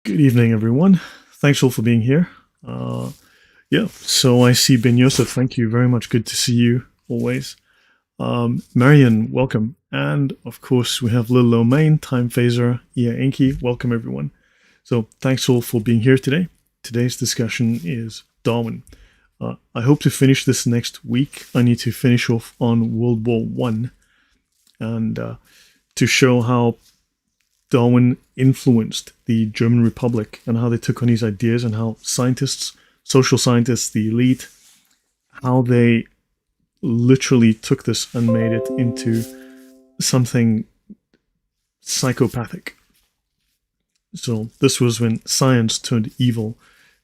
Good evening, everyone. Thanks all for being here. So I see Ben Yosef. Thank you very much. Good to see you always. Marion, welcome. And of course, we have Lil Lomain, Time Phaser, Ia Enki. Welcome, everyone. So thanks all for being here today. Today's discussion is Darwin. I hope to finish this next week. I need to finish off on World War One, and to show how Darwin influenced the German Republic and how they took on his ideas, and how scientists, social scientists, the elite, how they literally took this and made it into something psychopathic. So this was when science turned evil.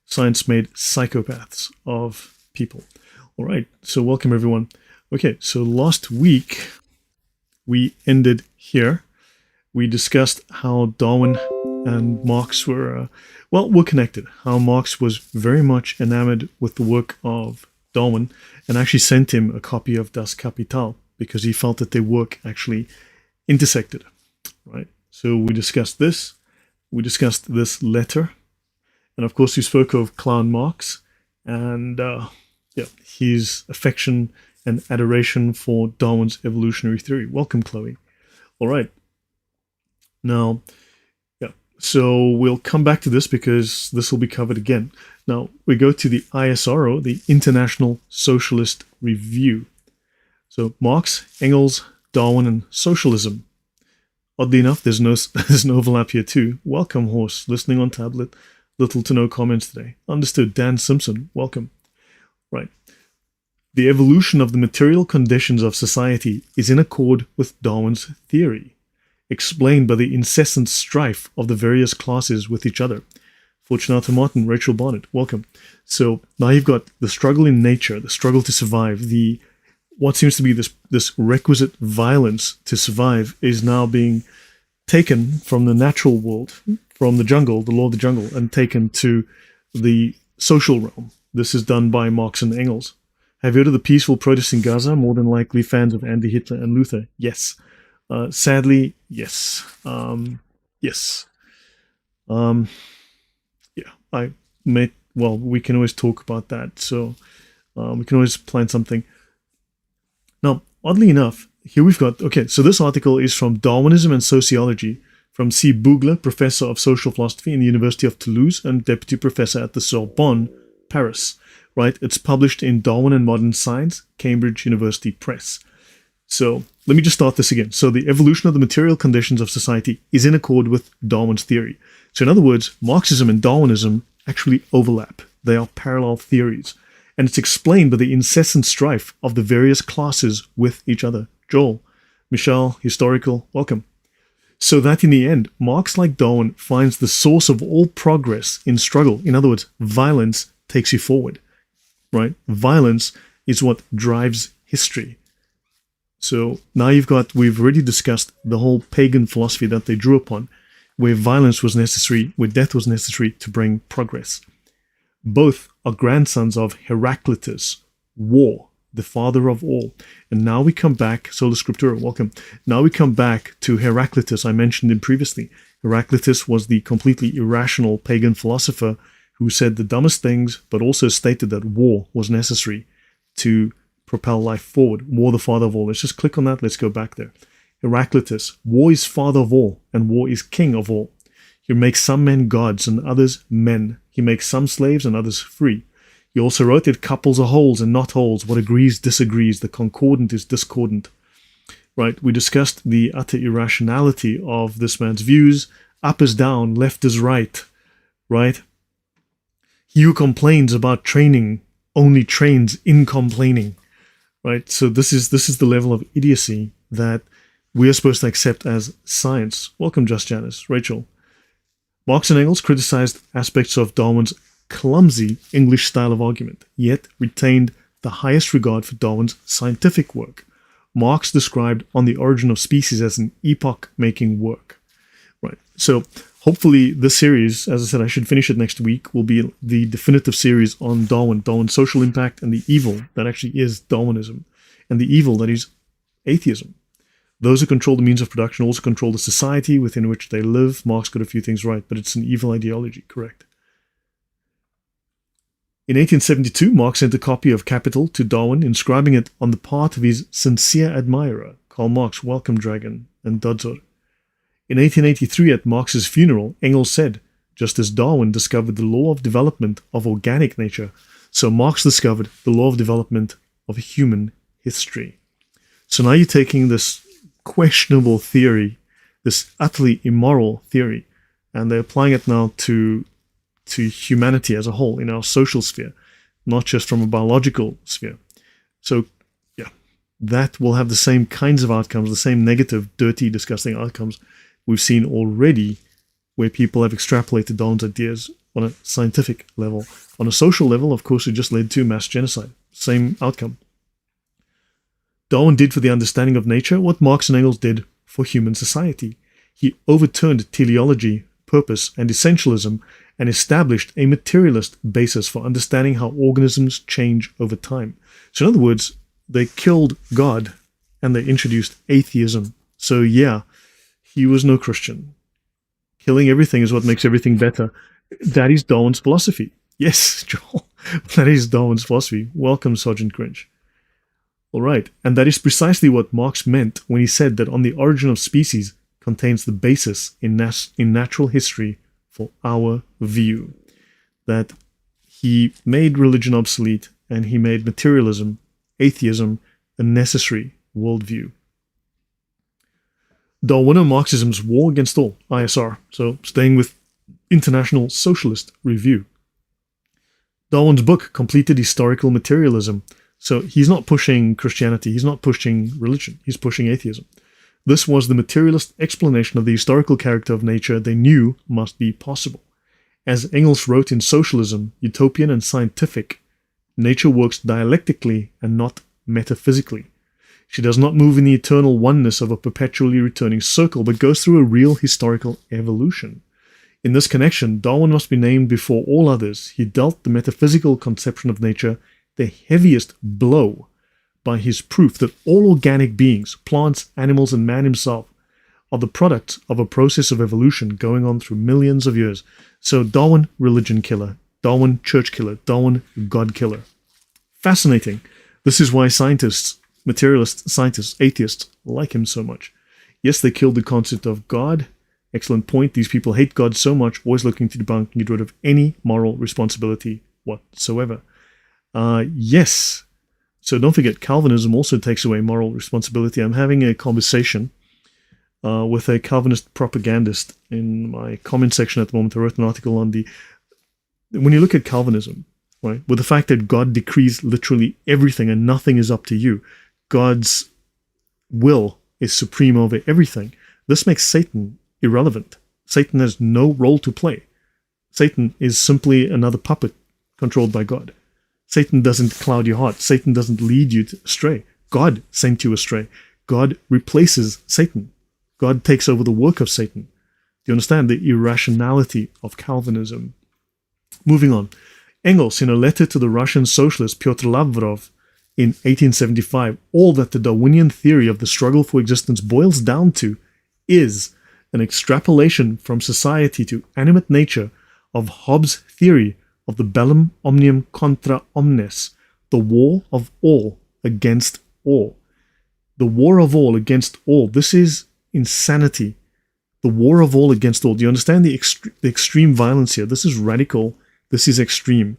Science made psychopaths of people. All right, so welcome everyone. Okay, so last week we ended here. We discussed how Darwin and Marx were connected. How Marx was very much enamored with the work of Darwin and actually sent him a copy of Das Kapital because he felt that their work actually intersected. Right. So we discussed this. We discussed this letter, and of course we spoke of Clown Marx and his affection and adoration for Darwin's evolutionary theory. Welcome, Chloe. All right. Now, so we'll come back to this because this will be covered again. Now, we go to the ISRO, the International Socialist Review. So Marx, Engels, Darwin, and socialism. Oddly enough, there's an overlap here too. Welcome, Horse, listening on tablet. Little to no comments today. Understood. Dan Simpson, welcome. Right. The evolution of the material conditions of society is in accord with Darwin's theory, explained by the incessant strife of the various classes with each other. Fortunato Martin, Rachel Bonnet, welcome. So now you've got the struggle in nature, the struggle to survive, what seems to be this requisite violence to survive is now being taken from the natural world, from the jungle, the law of the jungle, and taken to the social realm. This is done by Marx and Engels. Have you heard of the peaceful protests in Gaza? More than likely fans of Andy Hitler and Luther. Yes. Sadly, yes. Yes. We can always talk about that. So we can always plan something. Now, oddly enough, here we've got, so this article is from Darwinism and Sociology from C. Bougler, Professor of Social Philosophy in the University of Toulouse and Deputy Professor at the Sorbonne, Paris, right? It's published in Darwin and Modern Science, Cambridge University Press. So let me just start this again. So the evolution of the material conditions of society is in accord with Darwin's theory. So in other words, Marxism and Darwinism actually overlap. They are parallel theories. And it's explained by the incessant strife of the various classes with each other. Joel, Michelle, historical, welcome. So that in the end, Marx, like Darwin, finds the source of all progress in struggle. In other words, violence takes you forward, right? Violence is what drives history. So now we've already discussed the whole pagan philosophy that they drew upon, where violence was necessary, where death was necessary to bring progress. Both are grandsons of Heraclitus, war, the father of all. And now we come back, Sola Scriptura, welcome. Now we come back to Heraclitus, I mentioned him previously. Heraclitus was the completely irrational pagan philosopher who said the dumbest things, but also stated that war was necessary to propel life forward. War, the father of all. Let's just click on that. Let's go back there. Heraclitus, war is father of all, and war is king of all. He makes some men gods and others men. He makes some slaves and others free. He also wrote that couples are wholes and not wholes. What agrees disagrees. The concordant is discordant. Right? We discussed the utter irrationality of this man's views. Up is down, left is right. Right? He who complains about training only trains in complaining. Right? So this is the level of idiocy that we are supposed to accept as science. Welcome, Just Janice. Rachel. Marx and Engels criticized aspects of Darwin's clumsy English style of argument, yet retained the highest regard for Darwin's scientific work. Marx described On the Origin of Species as an epoch-making work. Right. So hopefully this series, as I said, I should finish it next week, will be the definitive series on Darwin's social impact and the evil that actually is Darwinism, and the evil that is atheism. Those who control the means of production also control the society within which they live. Marx got a few things right, but it's an evil ideology, correct. In 1872, Marx sent a copy of Capital to Darwin, inscribing it on the part of his sincere admirer, Karl Marx, Welcome Dragon, and Dodzor. In 1883, at Marx's funeral, Engels said, just as Darwin discovered the law of development of organic nature, so Marx discovered the law of development of human history. So now you're taking this questionable theory, this utterly immoral theory, and they're applying it now to humanity as a whole in our social sphere, not just from a biological sphere. So, yeah, that will have the same kinds of outcomes, the same negative, dirty, disgusting outcomes we've seen already, where people have extrapolated Darwin's ideas on a scientific level. On a social level, of course, it just led to mass genocide. Same outcome. Darwin did for the understanding of nature what Marx and Engels did for human society. He overturned teleology, purpose, and essentialism, and established a materialist basis for understanding how organisms change over time. So in other words, they killed God and they introduced atheism. So yeah, he was no Christian. Killing everything is what makes everything better. That is Darwin's philosophy. Yes, Joel, that is Darwin's philosophy. Welcome, Sergeant Grinch. All right, and that is precisely what Marx meant when he said that On the Origin of Species contains the basis in natural history for our view. That he made religion obsolete and he made materialism, atheism, a necessary worldview. Darwinian Marxism's War Against All, ISR, so staying with International Socialist Review. Darwin's book completed historical materialism, so he's not pushing Christianity, he's not pushing religion, he's pushing atheism. This was the materialist explanation of the historical character of nature they knew must be possible. As Engels wrote in Socialism, Utopian and Scientific, nature works dialectically and not metaphysically. She does not move in the eternal oneness of a perpetually returning circle, but goes through a real historical evolution. In this connection, Darwin must be named before all others. He dealt the metaphysical conception of nature the heaviest blow by his proof that all organic beings, plants, animals, and man himself, are the products of a process of evolution going on through millions of years. So Darwin, religion killer. Darwin, church killer. Darwin, God killer. Fascinating. This is why scientists, materialist scientists, atheists, like him so much. Yes, they killed the concept of God. Excellent point. These people hate God so much, always looking to debunk and get rid of any moral responsibility whatsoever. Yes. So don't forget, Calvinism also takes away moral responsibility. I'm having a conversation with a Calvinist propagandist in my comment section at the moment. I wrote an article on when you look at Calvinism, right, with the fact that God decrees literally everything and nothing is up to you. God's will is supreme over everything. This makes Satan irrelevant. Satan has no role to play. Satan is simply another puppet controlled by God. Satan doesn't cloud your heart. Satan doesn't lead you astray. God sent you astray. God replaces Satan. God takes over the work of Satan. Do you understand the irrationality of Calvinism? Moving on. Engels, in a letter to the Russian socialist Pyotr Lavrov in 1875, all that the Darwinian theory of the struggle for existence boils down to is an extrapolation from society to animate nature of Hobbes' theory of the bellum omnium contra omnes, the war of all against all. The war of all against all. This is insanity. The war of all against all. Do you understand the extreme violence here? This is radical. This is extreme.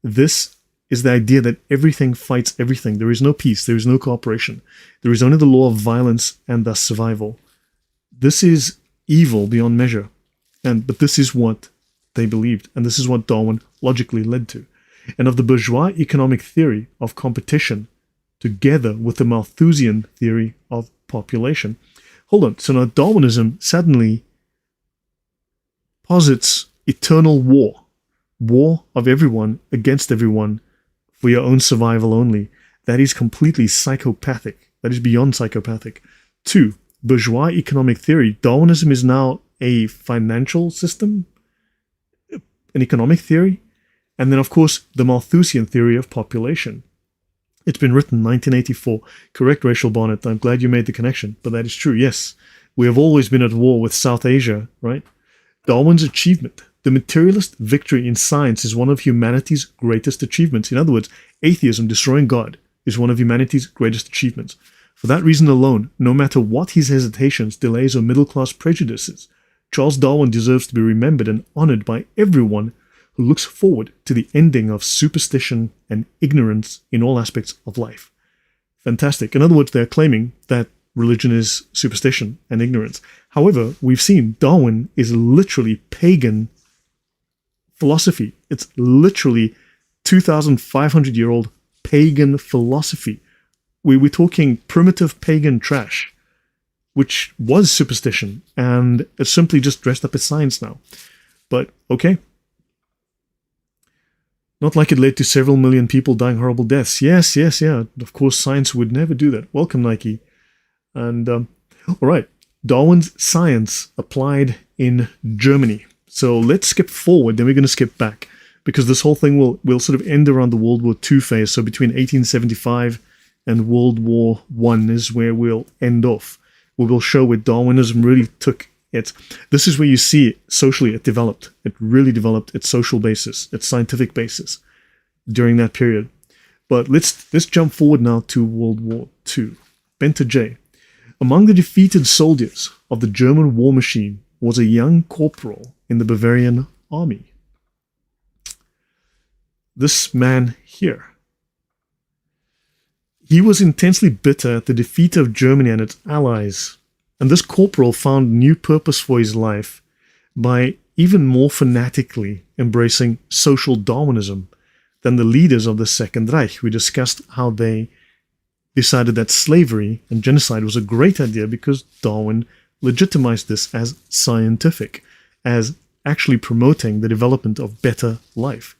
This is the idea that everything fights everything. There is no peace. There is no cooperation. There is only the law of violence and thus survival. This is evil beyond measure. But this is what they believed, and this is what Darwin logically led to. And of the bourgeois economic theory of competition, together with the Malthusian theory of population. Hold on, so now Darwinism suddenly posits eternal war of everyone against everyone for your own survival only. That is completely psychopathic. That is beyond psychopathic. 2, bourgeois economic theory. Darwinism is now a financial system, an economic theory, and then of course the Malthusian theory of population. It's been written 1984. Correct, Rachel Bonnet. I'm glad you made the connection, but that is true. Yes, we have always been at war with South Asia, right? Darwin's achievement, the materialist victory in science, is one of humanity's greatest achievements. In other words, atheism, destroying God, is one of humanity's greatest achievements. For that reason alone, no matter what his hesitations, delays, or middle-class prejudices, Charles Darwin deserves to be remembered and honored by everyone who looks forward to the ending of superstition and ignorance in all aspects of life. Fantastic. In other words, they're claiming that religion is superstition and ignorance. However, we've seen Darwin is literally pagan philosophy. It's literally 2,500-year-old pagan philosophy. We're talking primitive pagan trash, which was superstition, and it's simply just dressed up as science now. But, okay. Not like it led to several million people dying horrible deaths. Yes, yeah. Of course, science would never do that. Welcome, Nike. And, all right. Darwin's science applied in Germany. So let's skip forward, then we're going to skip back, because this whole thing will sort of end around the World War II phase. So between 1875 and World War I is where we'll end off. We will show where Darwinism really took it. This is where you see it socially it developed. It really developed its social basis, its scientific basis during that period. But let's jump forward now to World War II. Benta J. Among the defeated soldiers of the German war machine was a young corporal in the Bavarian army. This man here. He was intensely bitter at the defeat of Germany and its allies, and this corporal found new purpose for his life by even more fanatically embracing social Darwinism than the leaders of the Second Reich. We discussed how they decided that slavery and genocide was a great idea because Darwin legitimized this as scientific, as actually promoting the development of better life.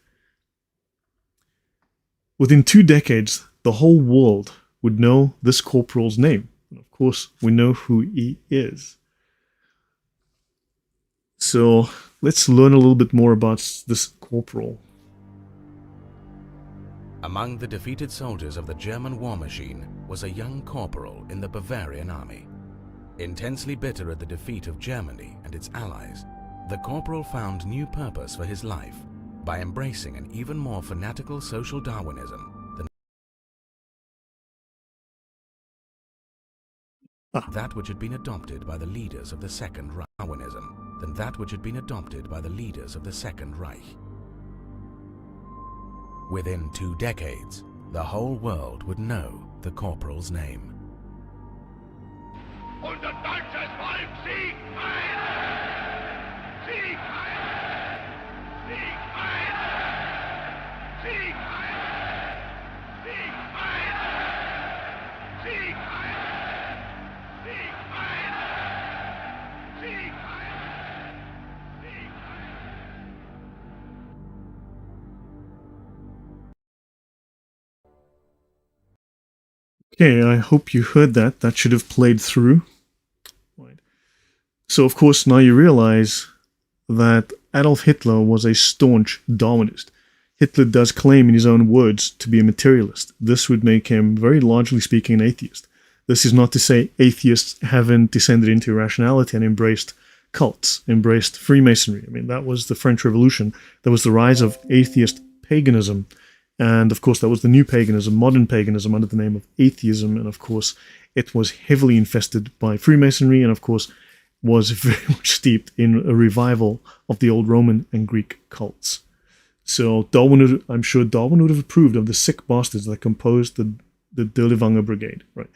Within 2 decades, the whole world would know this corporal's name. And of course, we know who he is. So let's learn a little bit more about this corporal. Among the defeated soldiers of the German war machine was a young corporal in the Bavarian army. Intensely bitter at the defeat of Germany and its allies, the corporal found new purpose for his life by embracing an even more fanatical social Darwinism than that which had been adopted by the leaders of the Second Reich. Within 2 decades, the whole world would know the corporal's name. Unser deutsches Volk siegt heil! Sieg heil! Sieg heil! Sieg heil! Sieg heil! Sieg heil! Sieg heil! Sieg heil! Sieg heil! Okay, I hope you heard that. That should have played through. Right. So, of course, now you realize that Adolf Hitler was a staunch Darwinist. Hitler does claim in his own words to be a materialist. This would make him, very largely speaking, an atheist. This is not to say atheists haven't descended into irrationality and embraced cults, embraced Freemasonry. I mean, that was the French Revolution. There was the rise of atheist paganism. And, of course, that was the new paganism, modern paganism, under the name of atheism. And, of course, it was heavily infested by Freemasonry and, of course, was very much steeped in a revival of the old Roman and Greek cults. So I'm sure Darwin would have approved of the sick bastards that composed the Derlewanger Brigade. Right?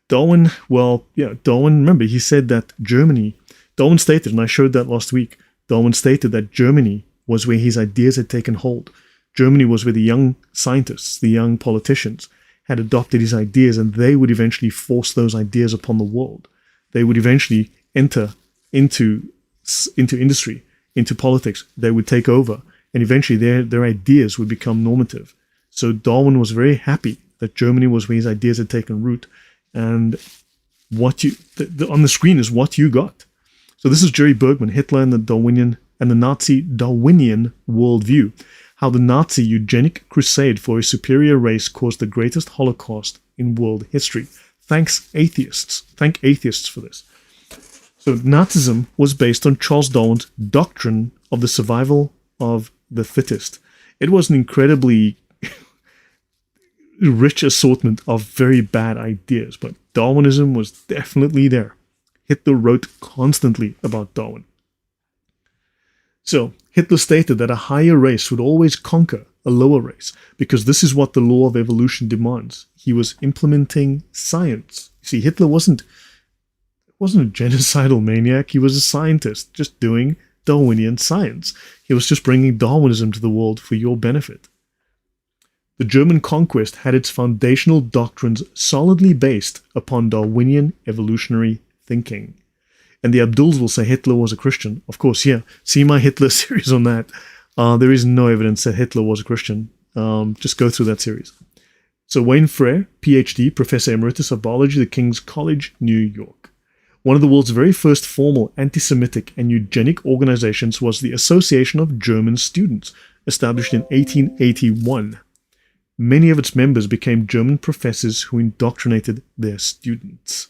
Darwin, remember, he said that Darwin stated, and I showed that last week, Darwin stated that Germany was where his ideas had taken hold. Germany was where the young scientists, the young politicians, had adopted his ideas, and they would eventually force those ideas upon the world. They would eventually enter into industry, into politics. They would take over, and eventually their ideas would become normative. So Darwin was very happy that Germany was where his ideas had taken root, and on the screen is what you got. So this is Jerry Bergman, Hitler and the Nazi Darwinian worldview. how the Nazi eugenic crusade for a superior race caused the greatest Holocaust in world history. Thanks atheists. Thank atheists for this. So Nazism was based on Charles Darwin's doctrine of the survival of the fittest. It was an incredibly rich assortment of very bad ideas, but Darwinism was definitely there. Hitler wrote constantly about Darwin. So Hitler stated that a higher race would always conquer a lower race because this is what the law of evolution demands. He was implementing science. You see, Hitler wasn't a genocidal maniac. He was a scientist just doing Darwinian science. He was just bringing Darwinism to the world for your benefit. The German conquest had its foundational doctrines solidly based upon Darwinian evolutionary thinking. And the Abduls will say Hitler was a Christian. Of course, yeah. See my Hitler series on that. There is no evidence that Hitler was a Christian. Just go through that series. So Wayne Frere, PhD, Professor Emeritus of Biology, the King's College, New York. One of the world's very first formal anti-Semitic and eugenic organizations was the Association of German Students, established in 1881. Many of its members became German professors who indoctrinated their students.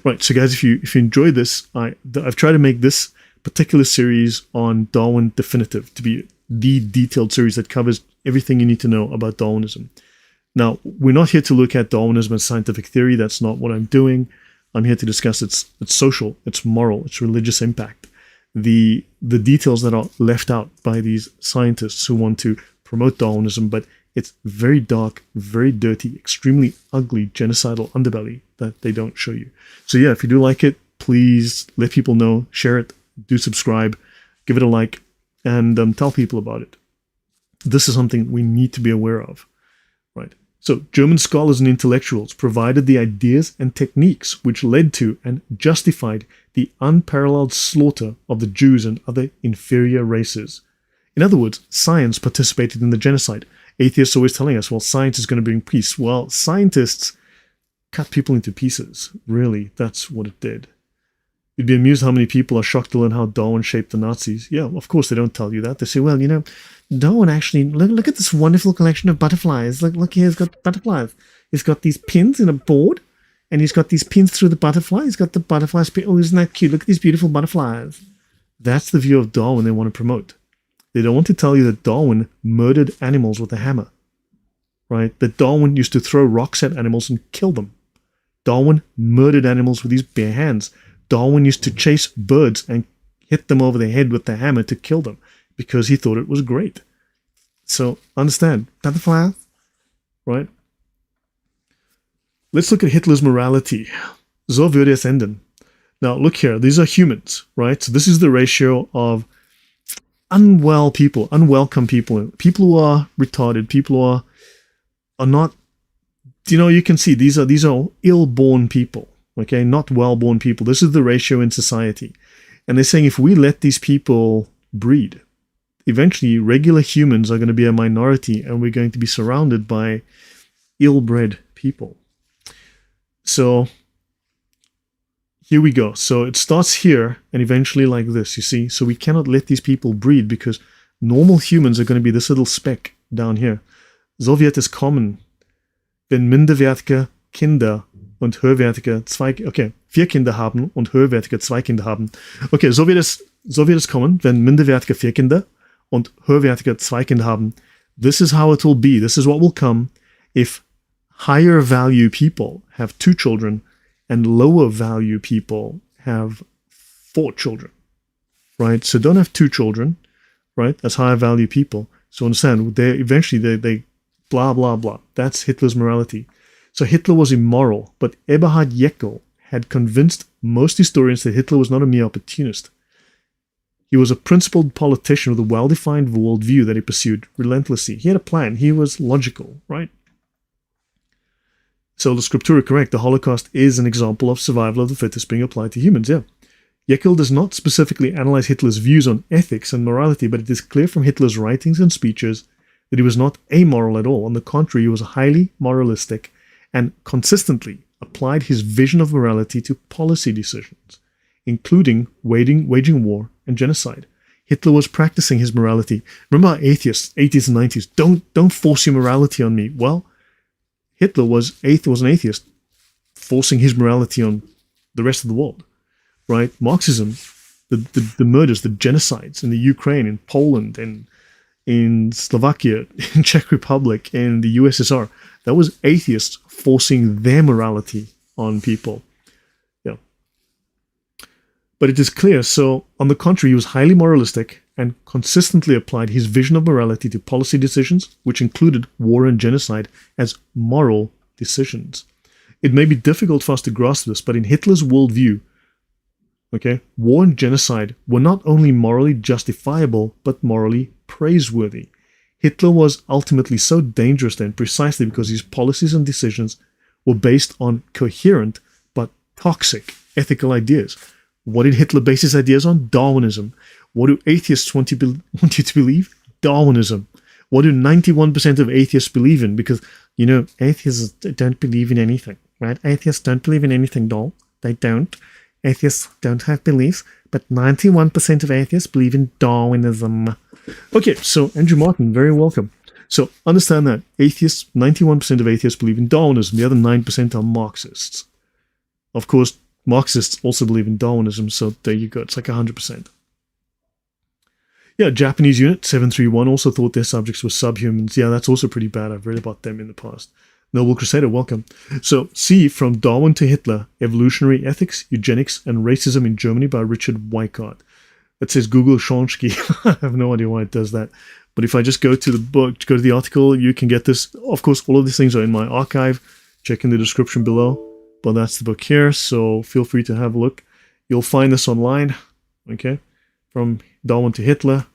Right, so guys, if you enjoyed this, I've tried to make this particular series on Darwin definitive to be the detailed series that covers everything you need to know about Darwinism. Now, we're not here to look at Darwinism as scientific theory. That's not what I'm doing. I'm here to discuss its social, its moral, its religious impact, the details that are left out by these scientists who want to promote Darwinism, but it's very dark, very dirty, extremely ugly, genocidal underbelly that they don't show you. So yeah, if you do like it, please let people know, share it, do subscribe, give it a like, and tell people about it. This is something we need to be aware of, right? So German scholars and intellectuals provided the ideas and techniques which led to and justified the unparalleled slaughter of the Jews and other inferior races. In other words, science participated in the genocide. Atheists are always telling us, well, science is going to bring peace. Well, scientists cut people into pieces. Really, that's what it did. You'd be amused how many people are shocked to learn how Darwin shaped the Nazis. Yeah, of course they don't tell you that. They say, well, Darwin actually, look at this wonderful collection of butterflies. Look here, he's got butterflies. He's got these pins in a board, and he's got these pins through the butterfly. He's got the butterflies. Oh, isn't that cute? Look at these beautiful butterflies. That's the view of Darwin they want to promote. They don't want to tell you that Darwin murdered animals with a hammer, right? That Darwin used to throw rocks at animals and kill them. Darwin murdered animals with his bare hands. Darwin used to chase birds and hit them over the head with the hammer to kill them because he thought it was great. So understand, butterflies, right? Let's look at Hitler's morality. So würde es enden. Now look here, these are humans, right? So this is the ratio of unwell people, unwelcome people, people who are retarded, people who are not, you can see these are ill-born people, okay, not well-born people. This is the ratio in society. And they're saying if we let these people breed, eventually regular humans are going to be a minority and we're going to be surrounded by ill-bred people. So here we go. So it starts here and eventually like this, you see. So we cannot let these people breed because normal humans are going to be this little speck down here. So wird es kommen, wenn minderwertige Kinder und höherwertige vier Kinder haben und höherwertige 2 Kinder haben. Okay, so wird es kommen, wenn minderwertige 4 Kinder und höherwertige 2 Kinder haben. This is how it will be. This is what will come if higher value people have 2 children and lower value people have 4 children, right? So don't have 2 children, right? As higher value people. So understand, they blah, blah, blah. That's Hitler's morality. So Hitler was immoral, but Eberhard Jäckel had convinced most historians that Hitler was not a mere opportunist. He was a principled politician with a well-defined worldview that he pursued relentlessly. He had a plan. He was logical, right? So the scriptura correct, the Holocaust is an example of survival of the fittest being applied to humans, yeah. Jäckel does not specifically analyze Hitler's views on ethics and morality, but it is clear from Hitler's writings and speeches that he was not amoral at all. On the contrary, he was highly moralistic and consistently applied his vision of morality to policy decisions, including waging war and genocide. Hitler was practicing his morality. Remember atheists, 80s and 90s, don't force your morality on me. Well, Hitler was an atheist, forcing his morality on the rest of the world, right? Marxism, the murders, the genocides in the Ukraine, in Poland, in Slovakia, in Czech Republic, in the USSR, that was atheists forcing their morality on people. Yeah. But it is clear, so on the contrary, he was highly moralistic and consistently applied his vision of morality to policy decisions, which included war and genocide, as moral decisions. It may be difficult for us to grasp this, but in Hitler's worldview, okay, war and genocide were not only morally justifiable, but morally praiseworthy. Hitler was ultimately so dangerous then precisely because his policies and decisions were based on coherent but toxic ethical ideas. What did Hitler base his ideas on? Darwinism. What do atheists want you to believe? Darwinism. What do 91% of atheists believe in? Because, you know, atheists don't believe in anything, right? Atheists don't believe in anything, doll. They don't. Atheists don't have beliefs, but 91% of atheists believe in Darwinism. Okay, so Andrew Martin, very welcome. So understand that atheists, 91% of atheists believe in Darwinism. The other 9% are Marxists. Of course, Marxists also believe in Darwinism, so there you go. It's like 100%. Yeah, Japanese unit 731 also thought their subjects were subhumans. Yeah, that's also pretty bad. I've read about them in the past. Noble Crusader, welcome. So, see From Darwin to Hitler, Evolutionary Ethics, Eugenics, and Racism in Germany by Richard Weikart. It says Google Shonsky. I have no idea why it does that. But if I just go to the book, go to the article, you can get this. Of course, all of these things are in my archive. Check in the description below. But that's the book here, so feel free to have a look. You'll find this online, okay? From Darwin to Hitler,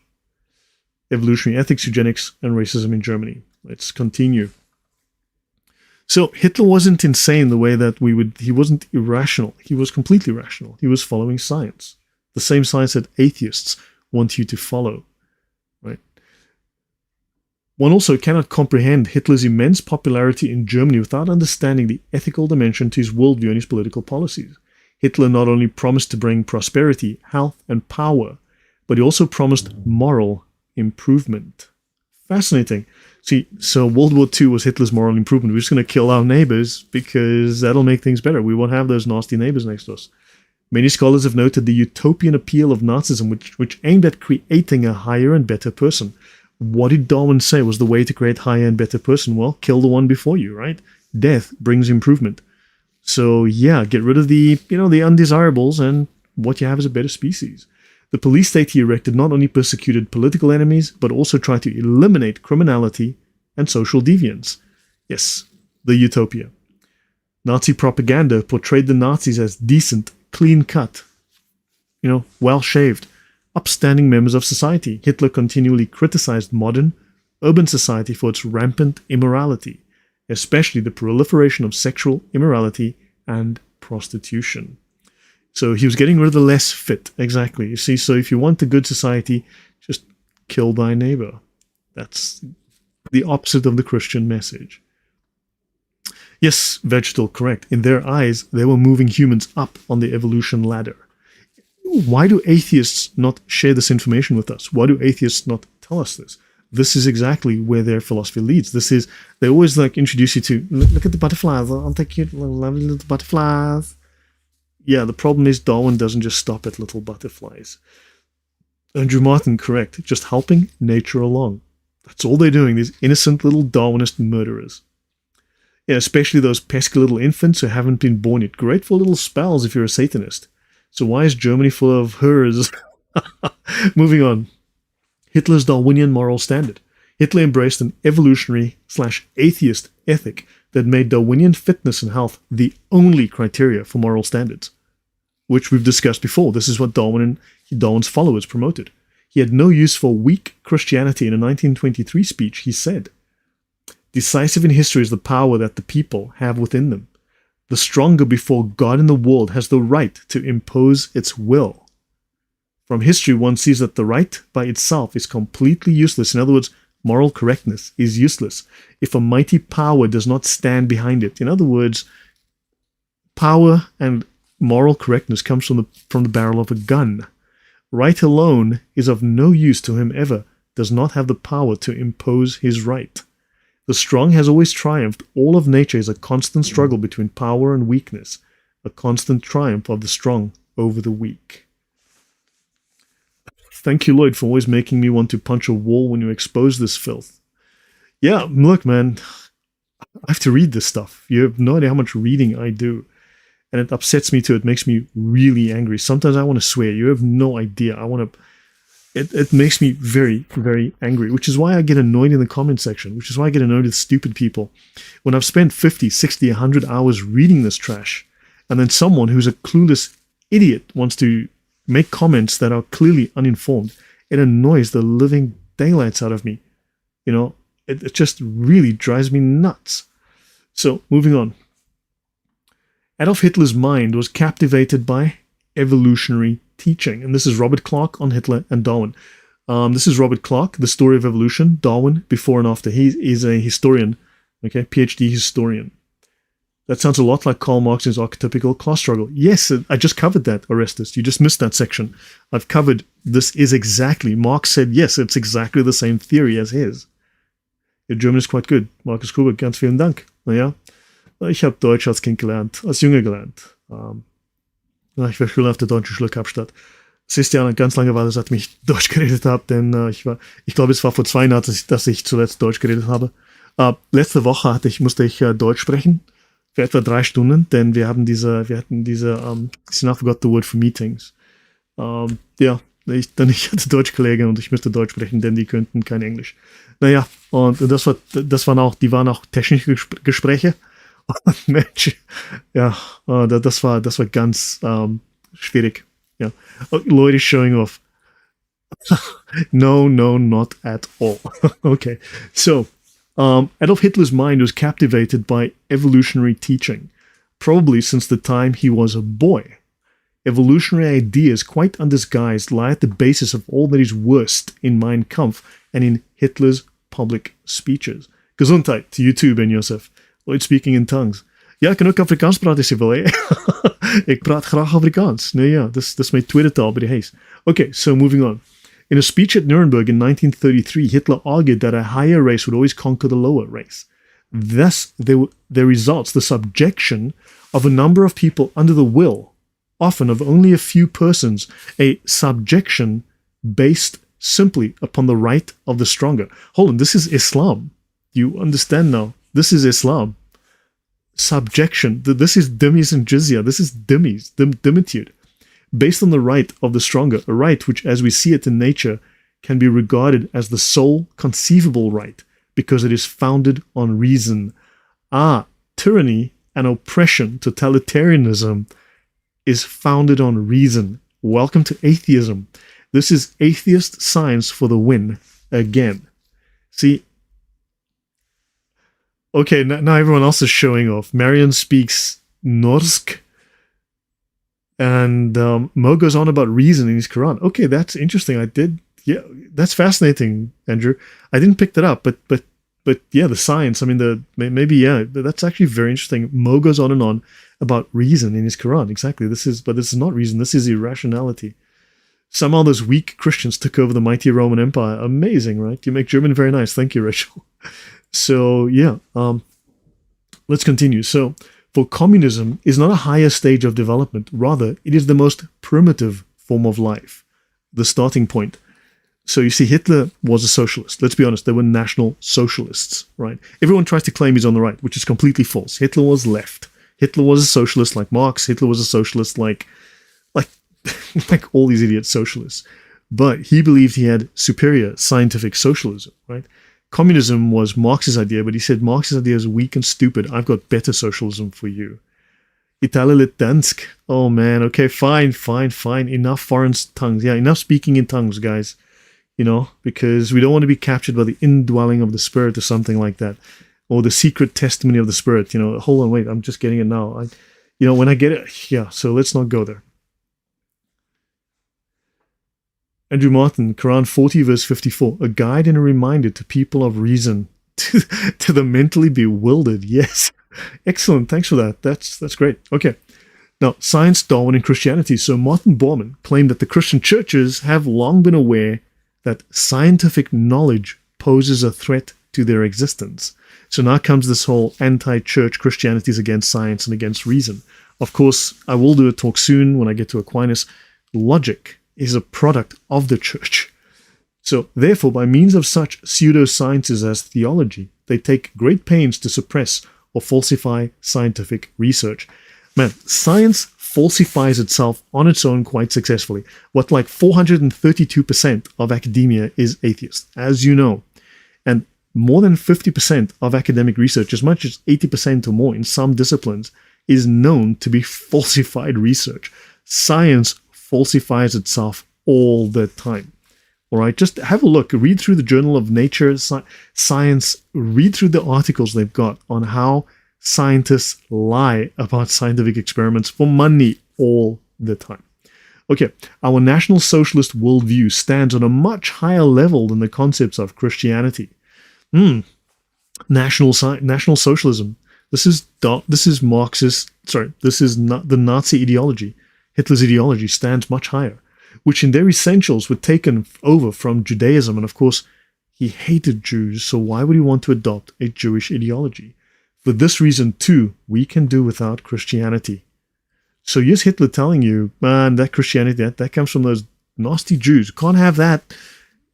Evolutionary Ethics, Eugenics, and Racism in Germany. Let's continue. So Hitler wasn't insane the way that he wasn't irrational. He was completely rational. He was following science. The same science that atheists want you to follow, right? One also cannot comprehend Hitler's immense popularity in Germany without understanding the ethical dimension to his worldview and his political policies. Hitler not only promised to bring prosperity, health, and power, but he also promised moral improvement. Fascinating. See, so World War II was Hitler's moral improvement. We're just going to kill our neighbors because that'll make things better. We won't have those nasty neighbors next to us. Many scholars have noted the utopian appeal of Nazism, which aimed at creating a higher and better person. What did Darwin say was the way to create higher and better person? Well, kill the one before you, right? Death brings improvement. So yeah, get rid of the undesirables, and what you have is a better species. The police state he erected not only persecuted political enemies, but also tried to eliminate criminality and social deviance. Yes, the utopia. Nazi propaganda portrayed the Nazis as decent, clean-cut, well-shaved, upstanding members of society. Hitler continually criticized modern, urban society for its rampant immorality, especially the proliferation of sexual immorality and prostitution. So he was getting rid of the less fit, exactly. You see, so if you want a good society, just kill thy neighbor. That's the opposite of the Christian message. Yes, Vegetal, correct. In their eyes, they were moving humans up on the evolution ladder. Why do atheists not share this information with us? Why do atheists not tell us this? This is exactly where their philosophy leads. They always introduce you to, look at the butterflies, aren't they cute, lovely little butterflies? Yeah, the problem is Darwin doesn't just stop at little butterflies. Andrew Martin, correct. Just helping nature along. That's all they're doing, these innocent little Darwinist murderers. Yeah, especially those pesky little infants who haven't been born yet. Great for little spells if you're a Satanist. So why is Germany full of hers? Moving on. Hitler's Darwinian moral standard. Hitler embraced an evolutionary/atheist ethic that made Darwinian fitness and health the only criteria for moral standards, which we've discussed before. This is what Darwin and Darwin's followers promoted. He had no use for weak Christianity. In a 1923 speech, he said, "Decisive in history is the power that the people have within them. The stronger before God in the world has the right to impose its will. From history, one sees that the right by itself is completely useless." In other words, moral correctness is useless if a mighty power does not stand behind it. In other words, power and moral correctness comes from the barrel of a gun. Right alone is of no use to him ever, does not have the power to impose his right. The strong has always triumphed. All of nature is a constant struggle between power and weakness, a constant triumph of the strong over the weak. Thank you, Lloyd, for always making me want to punch a wall when you expose this filth. Yeah, look, man, I have to read this stuff. You have no idea how much reading I do. And it upsets me too. It makes me really angry. Sometimes I want to swear. You have no idea. It makes me very, very angry, which is why I get annoyed in the comment section, which is why I get annoyed with stupid people. When I've spent 50, 60, 100 hours reading this trash, and then someone who's a clueless idiot wants to make comments that are clearly uninformed, it annoys the living daylights out of me. You know, it just really drives me nuts. So, moving on. Adolf Hitler's mind was captivated by evolutionary teaching. And this is Robert Clark on Hitler and Darwin. This is Robert Clark, The Story of Evolution, Darwin, Before and After. He is a historian, okay, PhD historian. That sounds a lot like Karl Marx's archetypical class struggle. Yes, I just covered that, Orestes. You just missed that section. I've covered this is exactly, Marx said, yes, it's exactly the same theory as his. Your German is quite good. Markus Gruber, ganz vielen Dank. Naja, ich habe Deutsch als Kind gelernt, als Junge gelernt. Ich war Schüler auf der Deutschen Schulkapstadt. Es ist ja eine ganz lange Weile, seitdem ich Deutsch geredet habe, denn ich glaube, es war vor 2 Jahren, dass ich zuletzt Deutsch geredet habe. Letzte Woche musste ich Deutsch sprechen, für etwa 3 Stunden, denn wir hatten diese, I forgot the word for meetings. Ja, ich hatte Deutschkollegen und ich musste Deutsch sprechen, denn die könnten kein Englisch. Naja, und die waren auch technische Gespräche. Mensch, ja, das war ganz schwierig. Ja. Lloyd is showing off. No, not at all. Okay, so Adolf Hitler's mind was captivated by evolutionary teaching, probably since the time he was a boy. Evolutionary ideas, quite undisguised, lie at the basis of all that is worst in Mein Kampf and in Hitler's public speeches. Gesundheit to you too, Ben Josef. Lloyd speaking in tongues. Ja, ik kan ook Afrikaans praten als je wil, hè. Ik praat graag Afrikaans. Nee, ja, dat is mijn tweede taal bij de hees. Okay, so moving on. In a speech at Nuremberg in 1933, Hitler argued that a higher race would always conquer the lower race. Thus, there results the subjection of a number of people under the will, often of only a few persons, a subjection based simply upon the right of the stronger. Hold on, this is Islam. You understand now? This is Islam. Subjection. This is dhimmis and jizya. This is dhimmitude. Based on the right of the stronger. A right which, as we see it in nature, can be regarded as the sole conceivable right, because it is founded on reason. Tyranny and oppression, totalitarianism, is founded on reason. Welcome to atheism. This is atheist science for the win. Again. See, okay, now everyone else is showing off. Marion speaks Norsk, and Mo goes on about reason in his Quran. Okay, that's interesting. Yeah, that's fascinating, Andrew. I didn't pick that up, but yeah, the science. I mean, that's actually very interesting. Mo goes on and on about reason in his Quran. Exactly. This is not reason. This is irrationality. Somehow those weak Christians took over the mighty Roman Empire. Amazing, right? You make German very nice. Thank you, Rachel. So yeah, let's continue. So, for communism is not a higher stage of development. Rather, it is the most primitive form of life, the starting point. So you see, Hitler was a socialist. Let's be honest, they were national socialists, right? Everyone tries to claim he's on the right, which is completely false. Hitler was left. Hitler was a socialist like Marx. Hitler was a socialist like all these idiot socialists. But he believed he had superior scientific socialism, right? Communism was Marx's idea, but he said Marx's idea is weak and stupid. I've got better socialism for you. Italo-Dansk. Oh man, okay, fine. Enough foreign tongues. Yeah, enough speaking in tongues, guys. You know, because we don't want to be captured by the indwelling of the Spirit or something like that. Or the secret testimony of the Spirit. You know, hold on, wait, I'm just getting it now. When I get it, yeah, so let's not go there. Andrew Martin, Quran 40 verse 54, a guide and a reminder to people of reason, to the mentally bewildered. Yes. Excellent. Thanks for that. That's great. Okay. Now, science, Darwin, and Christianity. So Martin Bormann claimed that the Christian churches have long been aware that scientific knowledge poses a threat to their existence. So now comes this whole anti-church Christianity is against science and against reason. Of course, I will do a talk soon when I get to Aquinas. Logic is a product of the church. So therefore, by means of such pseudosciences as theology, they take great pains to suppress or falsify scientific research. Man, science falsifies itself on its own quite successfully. What, like 432% of academia is atheist, as you know. And more than 50% of academic research, as much as 80% or more in some disciplines, is known to be falsified research. Science falsifies itself all the time. All right, just have a look, read through the Journal of Nature Science, read through the articles they've got on how scientists lie about scientific experiments for money all the time. Okay, our National Socialist worldview stands on a much higher level than the concepts of Christianity. National Socialism. This is Marxist. Sorry, this is not the Nazi ideology. Hitler's ideology stands much higher, which in their essentials were taken over from Judaism. And of course, he hated Jews, so why would he want to adopt a Jewish ideology? For this reason, too, we can do without Christianity. So here's Hitler telling you, man, that Christianity, that comes from those nasty Jews. Can't have that.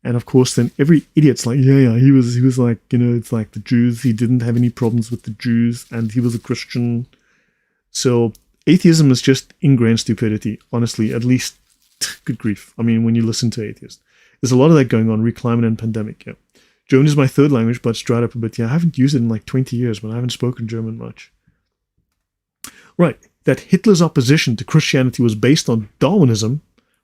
And of course, then every idiot's like, yeah, he was like, it's like the Jews. He didn't have any problems with the Jews, and he was a Christian. So atheism is just ingrained stupidity, honestly, at least. Good grief. I mean, when you listen to atheists, there's a lot of that going on, reclimate and pandemic. Yeah. German is my third language, but straight up a bit. Yeah, I haven't used it in like 20 years, but I haven't spoken German much. Right. That Hitler's opposition to Christianity was based on Darwinism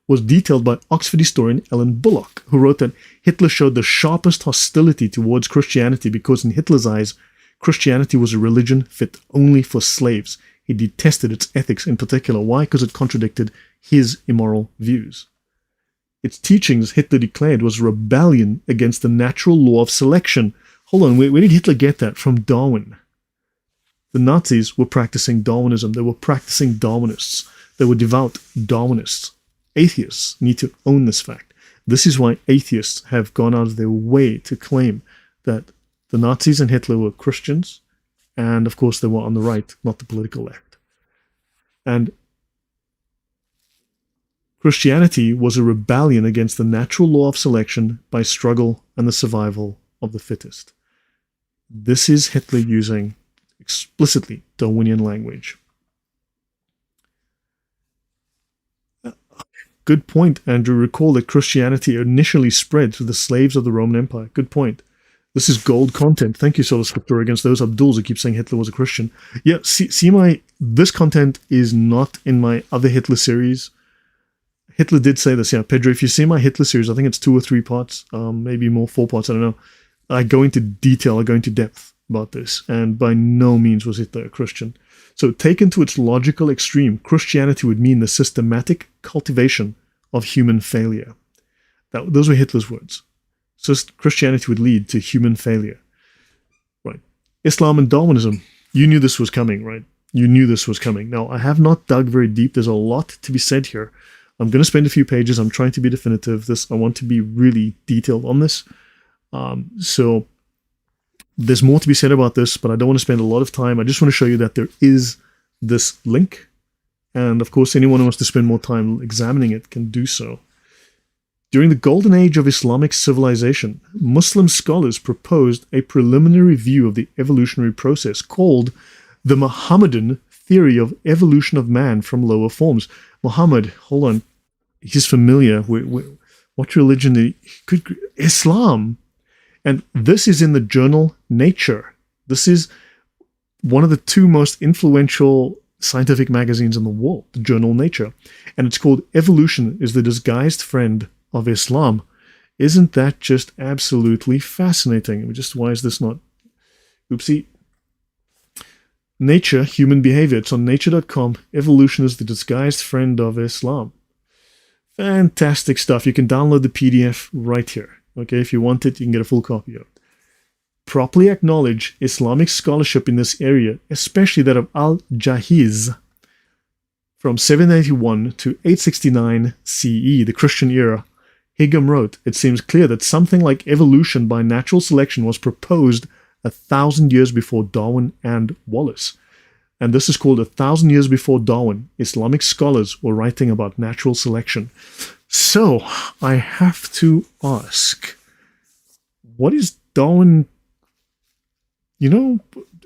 was detailed by Oxford historian Ellen Bullock, who wrote that Hitler showed the sharpest hostility towards Christianity because in Hitler's eyes, Christianity was a religion fit only for slaves. He detested its ethics in particular. Why? Because it contradicted his immoral views. Its teachings, Hitler declared, was rebellion against the natural law of selection. Hold on, where did Hitler get that? From Darwin. The Nazis were practicing Darwinism. They were practicing Darwinists. They were devout Darwinists. Atheists need to own this fact. This is why atheists have gone out of their way to claim that the Nazis and Hitler were Christians, and of course they were on the right, not the political left. And Christianity was a rebellion against the natural law of selection by struggle and the survival of the fittest. This is Hitler using explicitly Darwinian language. Good point, Andrew. Recall that Christianity initially spread through the slaves of the Roman Empire. Good point. This is gold content. Thank you, Sola Scriptura, against those Abduls who keep saying Hitler was a Christian. Yeah, this content is not in my other Hitler series. Hitler did say this, yeah. Pedro, if you see my Hitler series, I think it's 2 or 3 parts, maybe more, 4 parts, I don't know. I go into detail, I go into depth about this, and by no means was Hitler a Christian. So taken to its logical extreme, Christianity would mean the systematic cultivation of human failure. Those were Hitler's words. So Christianity would lead to human failure. Right. Islam and Darwinism. You knew this was coming, right? You knew this was coming. Now, I have not dug very deep. There's a lot to be said here. I'm going to spend a few pages. I'm trying to be definitive. I want to be really detailed on this. So there's more to be said about this, but I don't want to spend a lot of time. I just want to show you that there is this link. And of course, anyone who wants to spend more time examining it can do so. During the golden age of Islamic civilization, Muslim scholars proposed a preliminary view of the evolutionary process called the Muhammadan theory of evolution of man from lower forms. Muhammad, hold on, he's familiar. What religion did he? Islam. And this is in the journal Nature. This is one of the 2 most influential scientific magazines in the world, the journal Nature. And it's called Evolution is the Disguised Friend of Islam. Isn't that just absolutely fascinating? Why is this not? Oopsie. Nature, Human Behavior. It's on nature.com. Evolution is the Disguised Friend of Islam. Fantastic stuff. You can download the PDF right here. Okay, if you want it, you can get a full copy of it. Properly acknowledge Islamic scholarship in this area, especially that of Al-Jahiz, from 781 to 869 CE, the Christian era, Higham wrote, "It seems clear that something like evolution by natural selection was proposed 1,000 years before Darwin and Wallace." And this is called 1,000 years before Darwin. Islamic scholars were writing about natural selection. So, I have to ask, what is Darwin?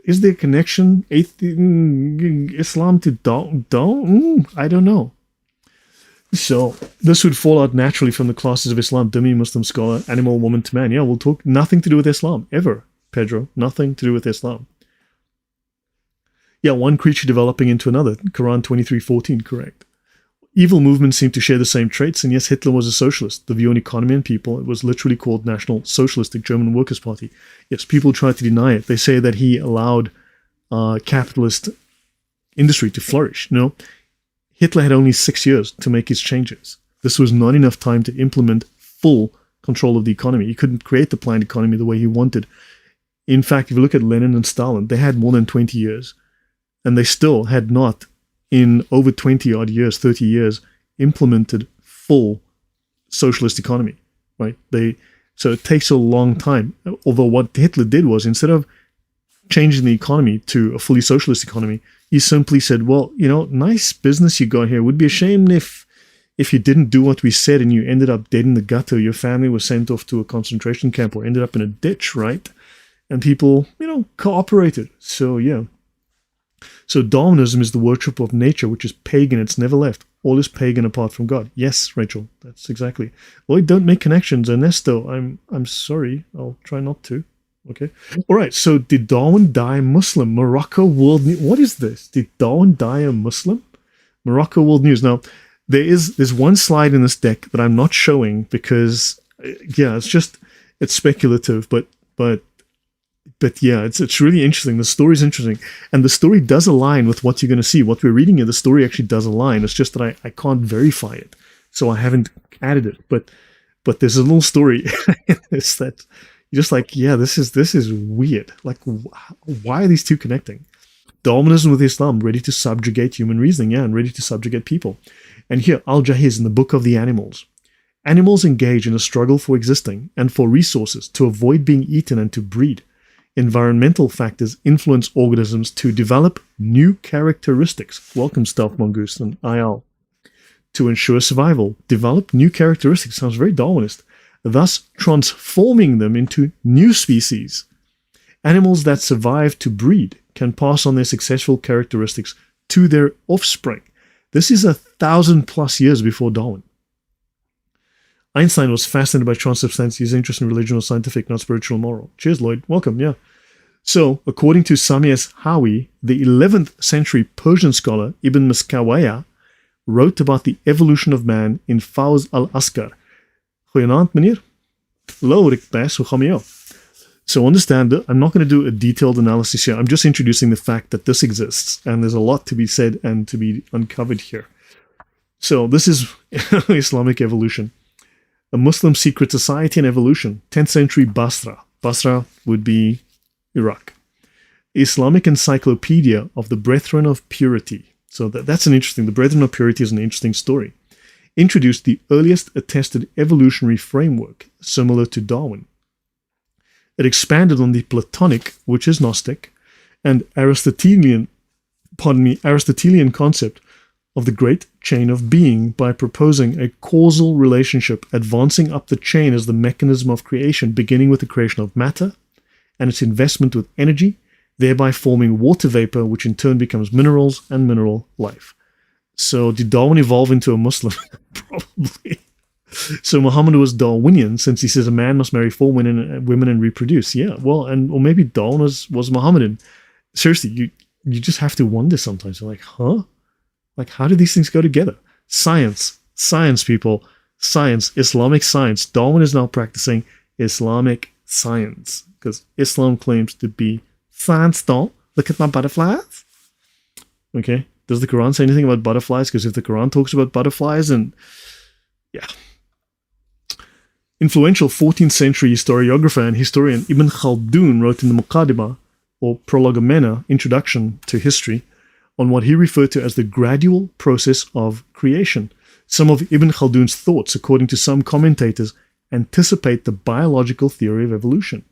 Is there a connection, Islam to Darwin? I don't know. So, this would fall out naturally from the classes of Islam, Dhimmi, Muslim scholar, animal, woman to man. Yeah, we'll talk nothing to do with Islam, ever, Pedro. Nothing to do with Islam. Yeah, one creature developing into another. Quran 23:14, correct. Evil movements seem to share the same traits, and yes, Hitler was a socialist. The view on economy and people, it was literally called National Socialistic German Workers' Party. Yes, people try to deny it. They say that he allowed capitalist industry to flourish. No, Hitler had only 6 years to make his changes. This was not enough time to implement full control of the economy. He couldn't create the planned economy the way he wanted. In fact, if you look at Lenin and Stalin, they had more than 20 years, and they still had not, in over 20 odd years, 30 years, implemented full socialist economy, right? So it takes a long time. Although what Hitler did was, instead of changing the economy to a fully socialist economy, he simply said, well, nice business you got here. It would be a shame if you didn't do what we said and you ended up dead in the gutter, your family was sent off to a concentration camp or ended up in a ditch, right? And people, cooperated. So, yeah. So Darwinism is the worship of nature, which is pagan. It's never left. All is pagan apart from God. Yes, Rachel, that's exactly. Lloyd, don't make connections. Ernesto, I'm sorry. I'll try not to. Okay. All right. So did Darwin die Muslim? Morocco World News. What is this? Did Darwin die a Muslim? Morocco World News. Now, there's one slide in this deck that I'm not showing because, yeah, it's speculative, but yeah, it's really interesting. The story's interesting. And the story does align with what you're going to see. What we're reading here, the story actually does align. It's just that I can't verify it. So I haven't added it. But there's a little story. It's that you're just like, yeah, this is weird. Like, why are these two connecting? Darwinism with Islam, ready to subjugate human reasoning, yeah, and ready to subjugate people. And here, Al-Jahiz in the Book of the Animals. Animals engage in a struggle for existing and for resources to avoid being eaten and to breed. Environmental factors influence organisms to develop new characteristics. Welcome, Stealth Mongoose and IL. To ensure survival, develop new characteristics. Sounds very Darwinist. Thus transforming them into new species. Animals that survive to breed can pass on their successful characteristics to their offspring. This is 1,000+ years before Darwin. Einstein was fascinated by transubstantiation. His interest in religion was scientific, not spiritual or moral. Cheers, Lloyd. Welcome, yeah. So, according to Samias Hawi, the 11th century Persian scholar Ibn Miskawayh wrote about the evolution of man in Fawz al-Askar. Goeienaand, meneer. Hallo, Rick Bass. Hoe gaan we jou? So understand that I'm not going to do a detailed analysis here. I'm just introducing the fact that this exists, and there's a lot to be said and to be uncovered here. So this is Islamic evolution. A Muslim secret society and evolution. 10th century Basra. Basra would be Iraq. Islamic Encyclopedia of the Brethren of Purity. So that's an interesting, the Brethren of Purity is an interesting story. Introduced the earliest attested evolutionary framework, similar to Darwin. It expanded on the Platonic, which is Gnostic, and Aristotelian concept of the great chain of being by proposing a causal relationship advancing up the chain as the mechanism of creation, beginning with the creation of matter and its investment with energy, thereby forming water vapor, which in turn becomes minerals and mineral life. So did Darwin evolve into a Muslim? Probably. So Muhammad was Darwinian, since he says a man must marry 4 women and reproduce. Yeah, well, or maybe Darwin was Mohammedan. Seriously, you just have to wonder sometimes. You're like, huh? Like, how do these things go together? Science, people, science, Islamic science. Darwin is now practicing Islamic science because Islam claims to be science. Don't look at my butterflies. Okay, does the Quran say anything about butterflies? Because if the Quran talks about butterflies, and yeah. Influential 14th century historiographer and historian Ibn Khaldun wrote in the Muqaddimah, or Prolegomena, Introduction to History, on what he referred to as the gradual process of creation. Some of Ibn Khaldun's thoughts, according to some commentators, anticipate the biological theory of evolution.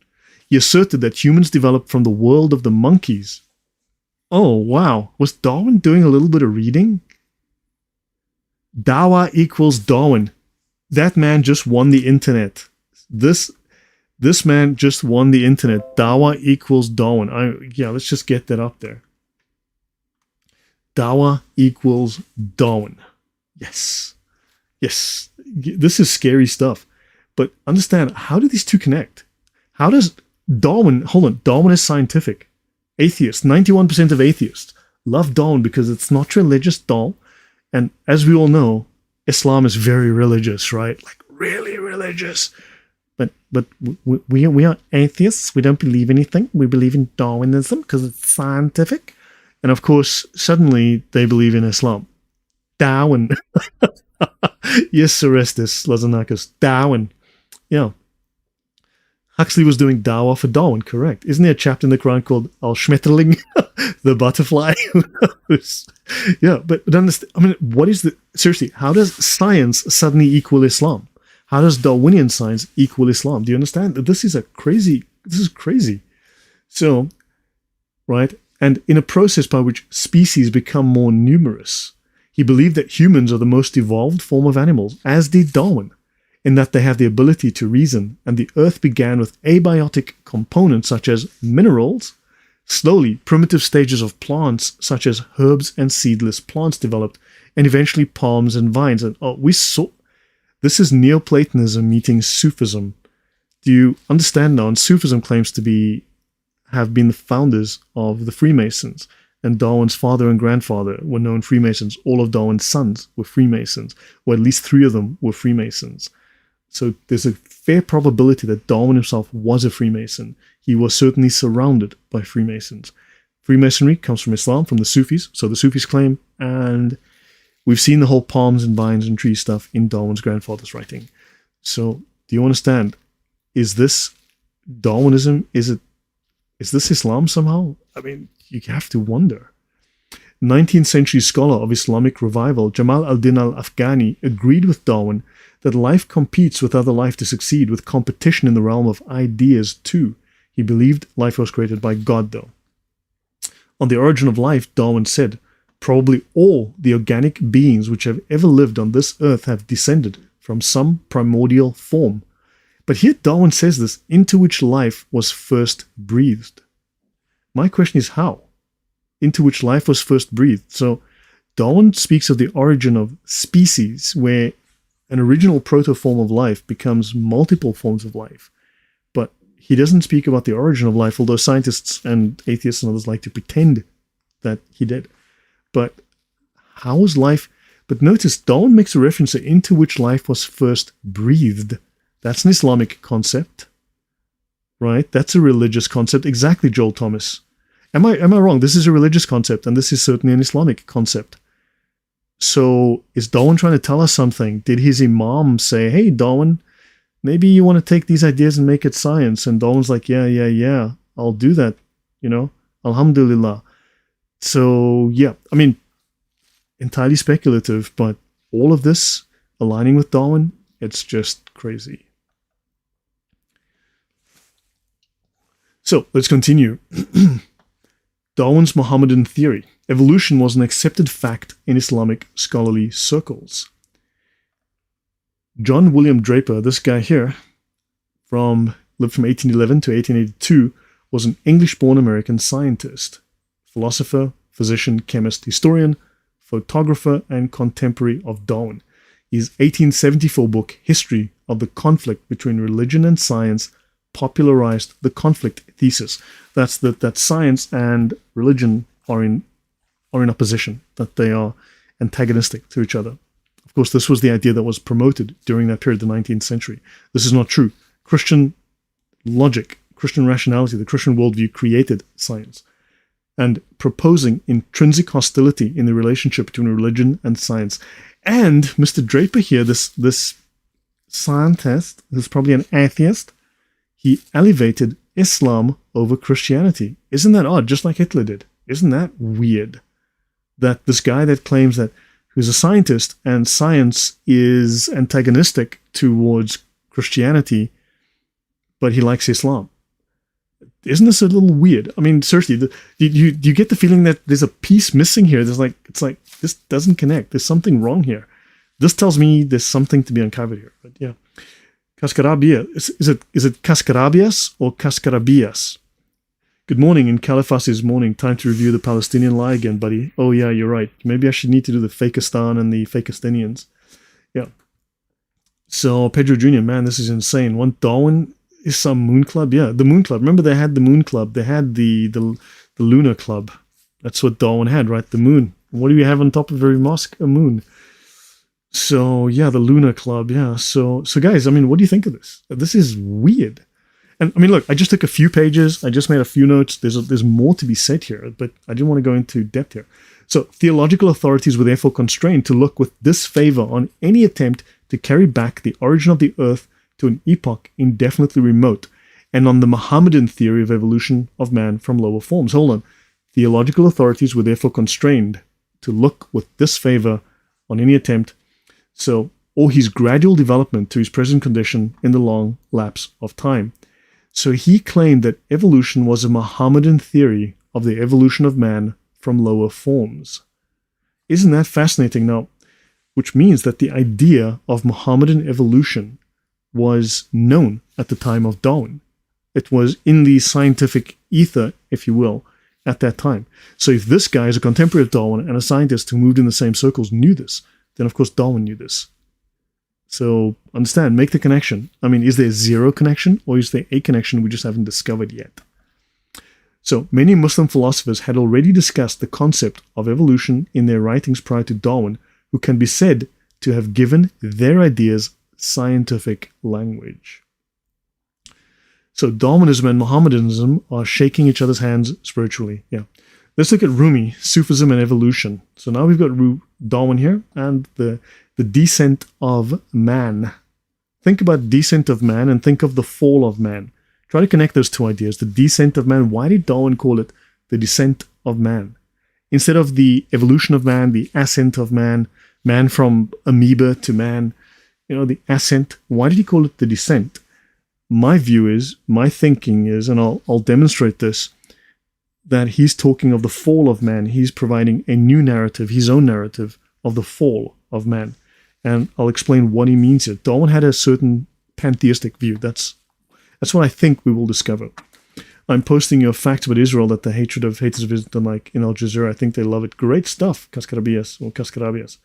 He asserted that humans developed from the world of the monkeys. Oh, wow. Was Darwin doing a little bit of reading? Dawa equals Darwin. That man just won the internet. This man just won the internet. Dawa equals Darwin. Yeah, let's just get that up there. Dawa equals Darwin. Yes. Yes. This is scary stuff. But understand, how do these two connect? How does Darwin, hold on, Darwin is scientific. Atheists, 91% of atheists love Darwin because it's not religious at all. And as we all know, Islam is very religious, right? Like really religious. But we are atheists. We don't believe anything. We believe in Darwinism because it's scientific. And of course, suddenly they believe in Islam. Darwin. Yes, Orestes Lazanakis. Darwin. Yeah. Huxley was doing dawah for Darwin, correct. Isn't there a chapter in the Quran called Al-Schmetterling, the butterfly? Yeah, but understand, I mean, what is the... Seriously, how does science suddenly equal Islam? How does Darwinian science equal Islam? Do you understand? This is crazy. So, right, and in a process by which species become more numerous, he believed that humans are the most evolved form of animals, as did Darwin, in that they have the ability to reason, and the earth began with abiotic components such as minerals. Slowly, primitive stages of plants such as herbs and seedless plants developed, and eventually palms and vines. And this is Neoplatonism meeting Sufism. Do you understand now? And Sufism claims to have been the founders of the Freemasons, and Darwin's father and grandfather were known Freemasons. All of Darwin's sons were Freemasons, or at least 3 of them were Freemasons. So there's a fair probability that Darwin himself was a Freemason. He was certainly surrounded by Freemasons. Freemasonry comes from Islam, from the Sufis, so the Sufis claim, and we've seen the whole palms and vines and trees stuff in Darwin's grandfather's writing. So do you understand? Is this Darwinism? Is this Islam somehow? I mean, you have to wonder. 19th century scholar of Islamic revival, Jamal al-Din al-Afghani, agreed with Darwin that life competes with other life to succeed, with competition in the realm of ideas too. He believed life was created by God, though. On the origin of life, Darwin said, probably all the organic beings which have ever lived on this earth have descended from some primordial form. But here Darwin says this, into which life was first breathed. My question is how? Into which life was first breathed. So Darwin speaks of the origin of species, where an original proto-form of life becomes multiple forms of life. But he doesn't speak about the origin of life, although scientists and atheists and others like to pretend that he did. But how is life... But notice, Darwin makes a reference to into which life was first breathed. That's an Islamic concept, right? That's a religious concept. Exactly, Joel Thomas. Am I wrong? This is a religious concept, and this is certainly an Islamic concept. So is Darwin trying to tell us something? Did his imam say, hey, Darwin, maybe you want to take these ideas and make it science? And Darwin's like, yeah, I'll do that, Alhamdulillah. So, yeah, I mean, entirely speculative, but all of this aligning with Darwin, it's just crazy. So, let's continue. Darwin's Mohammedan theory. Evolution was an accepted fact in Islamic scholarly circles. John William Draper, this guy here, lived from 1811 to 1882, was an English-born American scientist, philosopher, physician, chemist, historian, photographer, and contemporary of Darwin. His 1874 book, History of the Conflict Between Religion and Science, popularized the conflict thesis. That's that science and religion are in opposition, that they are antagonistic to each other. Of course, this was the idea that was promoted during that period, the 19th century. This is not true. Christian logic, Christian rationality, the Christian worldview created science. And proposing intrinsic hostility in the relationship between religion and science. And Mr. Draper here, this scientist, who's probably an atheist, he elevated Islam over Christianity. Isn't that odd? Just like Hitler did. Isn't that weird? that this guy that claims that who's a scientist and science is antagonistic towards Christianity, but he likes Islam. Isn't this a little weird? I mean, seriously, do you get the feeling that there's a piece missing here? It's like this doesn't connect. There's something wrong here. This tells me there's something to be uncovered here. But yeah, Cascarabia. Is it Cascarabias or Cascarabias? Good morning in Califas's morning. Time to review the Palestinian lie again, buddy. Oh yeah, you're right. Maybe I should need to do the Fakistan and the Fakistinians. Yeah. So Pedro Jr., man, this is insane. One Darwin is some moon club. Yeah, the moon club. Remember they had the moon club. They had the lunar club. That's what Darwin had, right? The moon. What do you have on top of every mosque? A moon. So yeah, the lunar club. Yeah. So guys, I mean, what do you think of this? This is weird. And I mean, look, I just took a few pages. I just made a few notes. There's more to be said here, but I didn't want to go into depth here. So theological authorities were therefore constrained to look with disfavor on any attempt to carry back the origin of the earth to an epoch indefinitely remote, and on the Mohammedan theory of evolution of man from lower forms. Hold on. Theological authorities were therefore constrained to look with disfavor on any attempt, or his gradual development to his present condition in the long lapse of time. So he claimed that evolution was a Mohammedan theory of the evolution of man from lower forms. Isn't that fascinating now? Which means that the idea of Mohammedan evolution was known at the time of Darwin. It was in the scientific ether, if you will, at that time. So if this guy is a contemporary of Darwin and a scientist who moved in the same circles knew this, then of course Darwin knew this. So understand, make the connection. I mean, is there zero connection or is there a connection we just haven't discovered yet? So many Muslim philosophers had already discussed the concept of evolution in their writings prior to Darwin, who can be said to have given their ideas scientific language. So Darwinism and Mohammedanism are shaking each other's hands spiritually. Yeah. Let's look at Rumi, Sufism and evolution. So now we've got Darwin here and the descent of man. Think about descent of man and think of the fall of man. Try to connect those two ideas. The descent of man. Why did Darwin call it the descent of man? Instead of the evolution of man, the ascent of man, man from amoeba to man, the ascent. Why did he call it the descent? My view is, my thinking is, and I'll demonstrate this, that he's talking of the fall of man. He's providing a new narrative, his own narrative of the fall of man. And I'll explain what he means here. Darwin had a certain pantheistic view. That's what I think we will discover. I'm posting your facts about Israel that the haters of Israel don't like in Al Jazeera. I think they love it. Great stuff, Cascarabias or Cascarabias.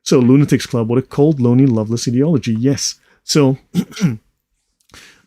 So, Lunatics Club, what a cold, lonely, loveless ideology. Yes. So,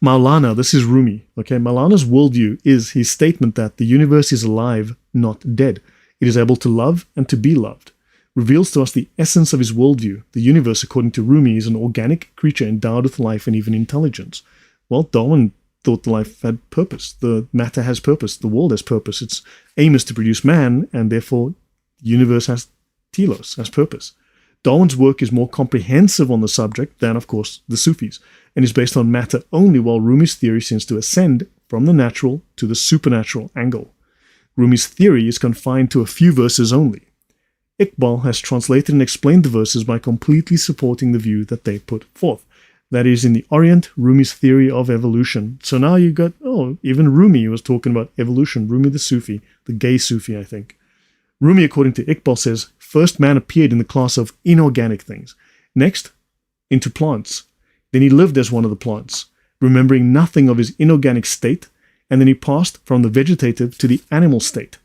Maulana, this is Rumi. Okay, Maulana's worldview is his statement that the universe is alive, not dead. It is able to love and to be loved. Reveals to us the essence of his worldview. The universe, according to Rumi, is an organic creature endowed with life and even intelligence. Well, Darwin thought life had purpose. The matter has purpose. The world has purpose. Its aim is to produce man, and therefore the universe has telos, has purpose. Darwin's work is more comprehensive on the subject than, of course, the Sufis, and is based on matter only, while Rumi's theory seems to ascend from the natural to the supernatural angle. Rumi's theory is confined to a few verses only. Iqbal has translated and explained the verses by completely supporting the view that they put forth. That is, in the Orient, Rumi's theory of evolution. So now you got, even Rumi was talking about evolution. Rumi the Sufi, the gay Sufi, I think. Rumi, according to Iqbal, says, first man appeared in the class of inorganic things. Next, into plants. Then he lived as one of the plants, remembering nothing of his inorganic state, and then he passed from the vegetative to the animal state.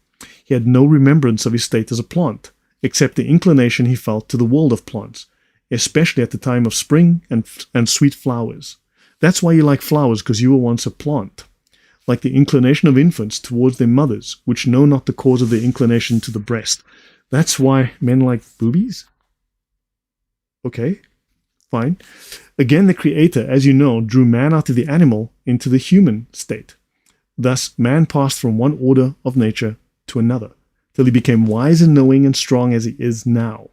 He had no remembrance of his state as a plant, except the inclination he felt to the world of plants, especially at the time of spring and sweet flowers. That's why you like flowers, because you were once a plant. Like the inclination of infants towards their mothers, which know not the cause of their inclination to the breast. That's why men like boobies? Okay, fine. Again, the Creator, as you know, drew man out of the animal into the human state. Thus, man passed from one order of nature to another, till he became wise and knowing and strong as he is now.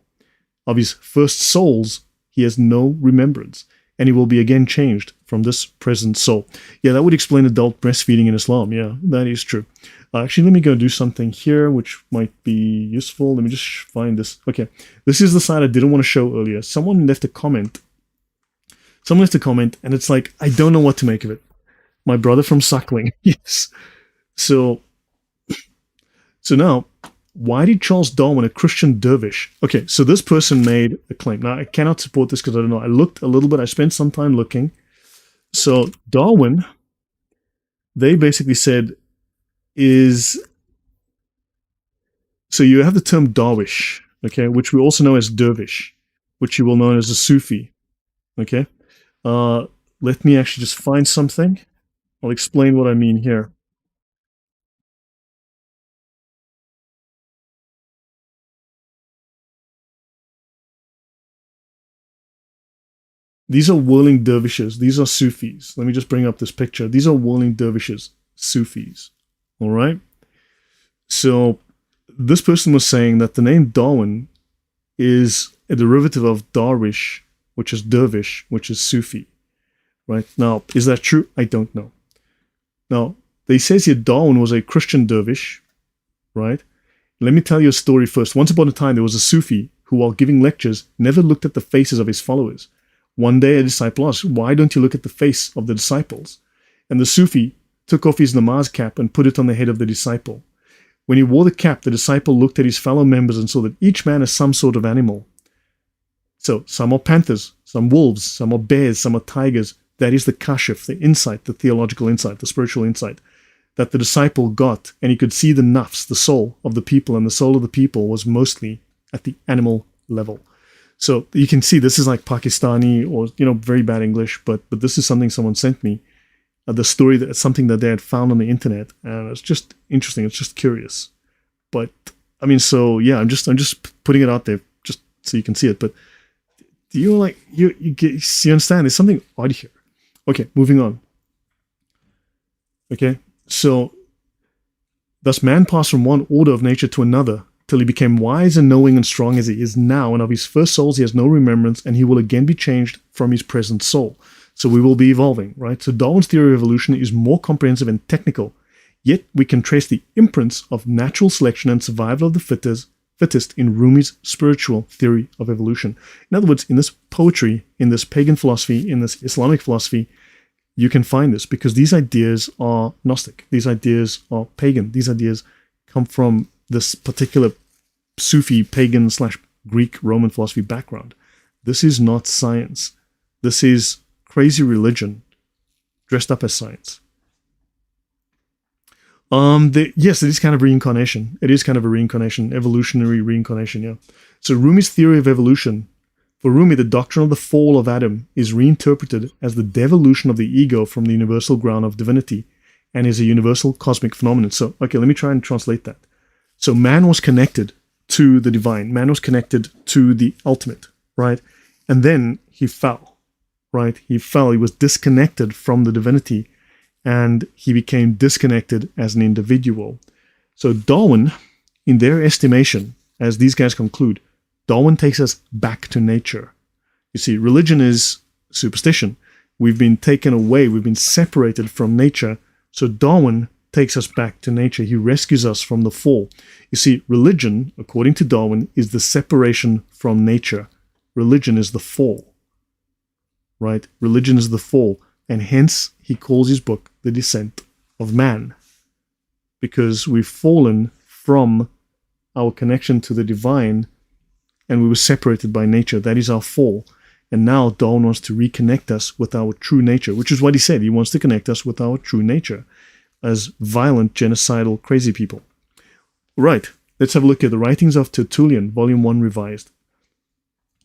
Of his first souls, he has no remembrance, and he will be again changed from this present soul. Yeah, that would explain adult breastfeeding in Islam. Yeah, that is true. Actually, let me go do something here, which might be useful. Let me just find this. Okay, this is the side I didn't want to show earlier. Someone left a comment. And it's like, I don't know what to make of it. My brother from Suckling. Yes. So now, why did Charles Darwin, a Christian dervish? Okay, so this person made a claim. Now, I cannot support this because I don't know. I looked a little bit. I spent some time looking. So Darwin, they basically said, so you have the term Darwish, okay, which we also know as dervish, which you will know as a Sufi, okay? Let me actually just find something. I'll explain what I mean here. These are whirling dervishes. These are Sufis. Let me just bring up this picture. These are whirling dervishes, Sufis. All right? So this person was saying that the name Darwin is a derivative of Darwish, which is dervish, which is Sufi. Right? Now, is that true? I don't know. Now, they says here Darwin was a Christian dervish, right? Let me tell you a story first. Once upon a time, there was a Sufi who, while giving lectures, never looked at the faces of his followers. One day, a disciple asked, why don't you look at the face of the disciples? And the Sufi took off his namaz cap and put it on the head of the disciple. When he wore the cap, the disciple looked at his fellow members and saw that each man is some sort of animal. So, some are panthers, some wolves, some are bears, some are tigers. That is the kashif, the insight, the theological insight, the spiritual insight that the disciple got, and he could see the nafs, the soul of the people, and the soul of the people was mostly at the animal level. So you can see this is like Pakistani or, very bad English, but this is something someone sent me. The story, that something that they had found on the internet, and it's just interesting. It's just curious. But I mean, so yeah, I'm just putting it out there just so you can see it. But you understand? There's something odd here. Okay, moving on. Okay, so thus man passed from one order of nature to another, till he became wise and knowing and strong as he is now, and of his first souls he has no remembrance, and he will again be changed from his present soul. So we will be evolving, right? So Darwin's theory of evolution is more comprehensive and technical, yet we can trace the imprints of natural selection and survival of the fittest in Rumi's spiritual theory of evolution. In other words, in this poetry, in this pagan philosophy, in this Islamic philosophy, you can find this because these ideas are Gnostic. These ideas are pagan. These ideas come from this particular Sufi, pagan / Greek, Roman philosophy background. This is not science. This is crazy religion dressed up as science. Yes, it is kind of reincarnation. It is kind of a reincarnation, evolutionary reincarnation, yeah. So Rumi's theory of evolution, for Rumi, the doctrine of the fall of Adam is reinterpreted as the devolution of the ego from the universal ground of divinity and is a universal cosmic phenomenon. So, okay, let me try and translate that. So man was connected to the divine. Man was connected to the ultimate, right? And then he fell, right? He fell. He was disconnected from the divinity, and he became disconnected as an individual. So Darwin, in their estimation, as these guys conclude, Darwin takes us back to nature. You see, religion is superstition. We've been taken away. We've been separated from nature. So Darwin takes us back to nature. He rescues us from the fall. You see, religion, according to Darwin, is the separation from nature. Religion is the fall, right? Religion is the fall. And hence, he calls his book The Descent of Man, because we've fallen from our connection to the divine and we were separated by nature. That is our fall. And now Darwin wants to reconnect us with our true nature, which is what he said. He wants to connect us with our true nature as violent, genocidal, crazy people. Right, let's have a look at the writings of Tertullian, Volume 1 Revised.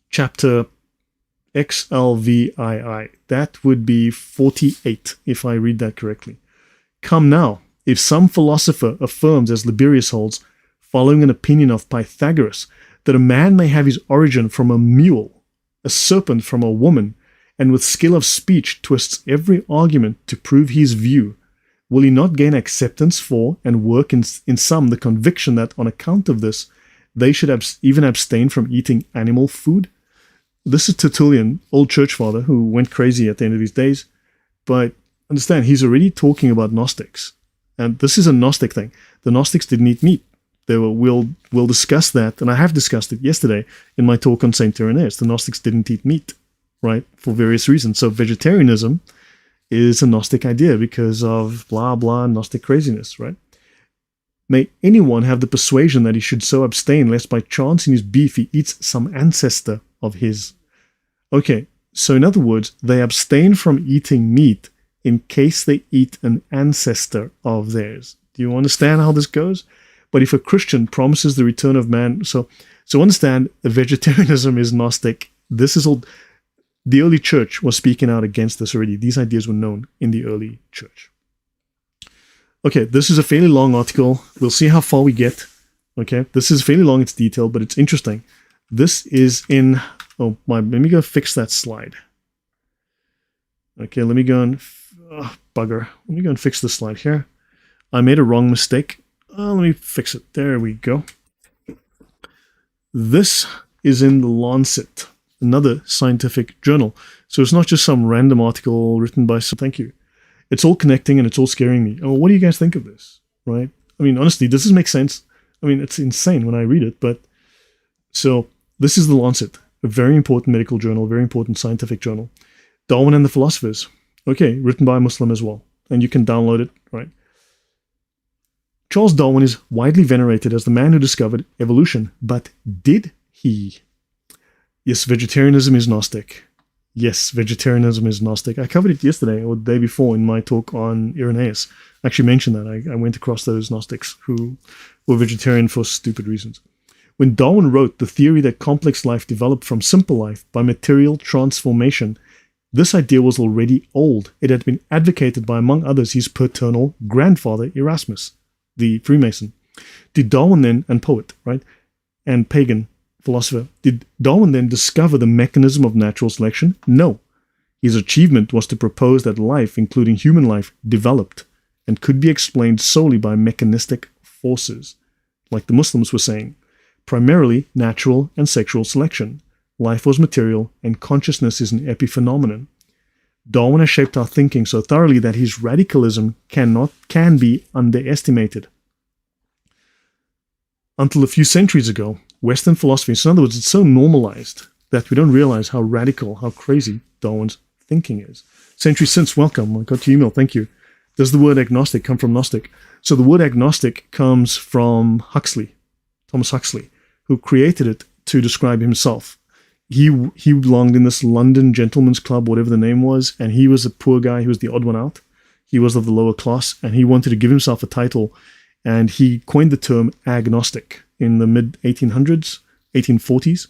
Chapter XLVII. That would be 48, if I read that correctly. Come now, if some philosopher affirms, as Liberius holds, following an opinion of Pythagoras, that a man may have his origin from a mule, a serpent from a woman, and with skill of speech twists every argument to prove his view, will he not gain acceptance for and work in some the conviction that on account of this, they should even abstain from eating animal food? This is Tertullian, old church father, who went crazy at the end of his days. But understand, he's already talking about Gnostics. And this is a Gnostic thing. The Gnostics didn't eat meat. We'll discuss that, and I have discussed it yesterday in my talk on Saint Irenaeus. The Gnostics didn't eat meat, right, for various reasons. So vegetarianism is a Gnostic idea because of blah, blah, Gnostic craziness, right? May anyone have the persuasion that he should so abstain lest by chance in his beef he eats some ancestor of his. Okay, so in other words, they abstain from eating meat in case they eat an ancestor of theirs. Do you understand how this goes? But if a Christian promises the return of man, so understand, vegetarianism is Gnostic. This is all. The early church was speaking out against this already. These ideas were known in the early church. Okay, this is a fairly long article. We'll see how far we get. Okay, this is fairly long. It's detailed, but it's interesting. This is in. Let me go fix that slide. Okay, let me go and bugger. Let me go and fix the slide here. I made a wrong mistake. Let me fix it. There we go. This is in the Lancet, another scientific journal. So it's not just some random article written by some. Thank you. It's all connecting and it's all scaring me. Oh, what do you guys think of this? Right? I mean, honestly, does this make sense? I mean, it's insane when I read it. But so this is the Lancet, a very important medical journal, a very important scientific journal. Darwin and the Philosophers. Okay, written by a Muslim as well. And you can download it, right? Charles Darwin is widely venerated as the man who discovered evolution, but did he? Yes, vegetarianism is Gnostic. Yes, vegetarianism is Gnostic. I covered it yesterday or the day before in my talk on Irenaeus. I actually mentioned that. I went across those Gnostics who were vegetarian for stupid reasons. When Darwin wrote the theory that complex life developed from simple life by material transformation, this idea was already old. It had been advocated by, among others, his paternal grandfather, Erasmus, the Freemason. Did Darwin then, and poet, right, and pagan philosopher, did Darwin then discover the mechanism of natural selection? No. His achievement was to propose that life, including human life, developed and could be explained solely by mechanistic forces, like the Muslims were saying, primarily natural and sexual selection. Life was material, and consciousness is an epiphenomenon. Darwin has shaped our thinking so thoroughly that his radicalism can be underestimated. Until a few centuries ago, Western philosophy, so in other words, it's so normalized that we don't realize how radical, how crazy Darwin's thinking is. Centuries since, welcome. I got your email, thank you. Does the word agnostic come from Gnostic? So the word agnostic comes from Huxley, Thomas Huxley, who created it to describe himself. He belonged in this London gentleman's club, whatever the name was, and he was a poor guy. He was the odd one out. He was of the lower class, and he wanted to give himself a title, and he coined the term agnostic in the mid-1800s, 1840s.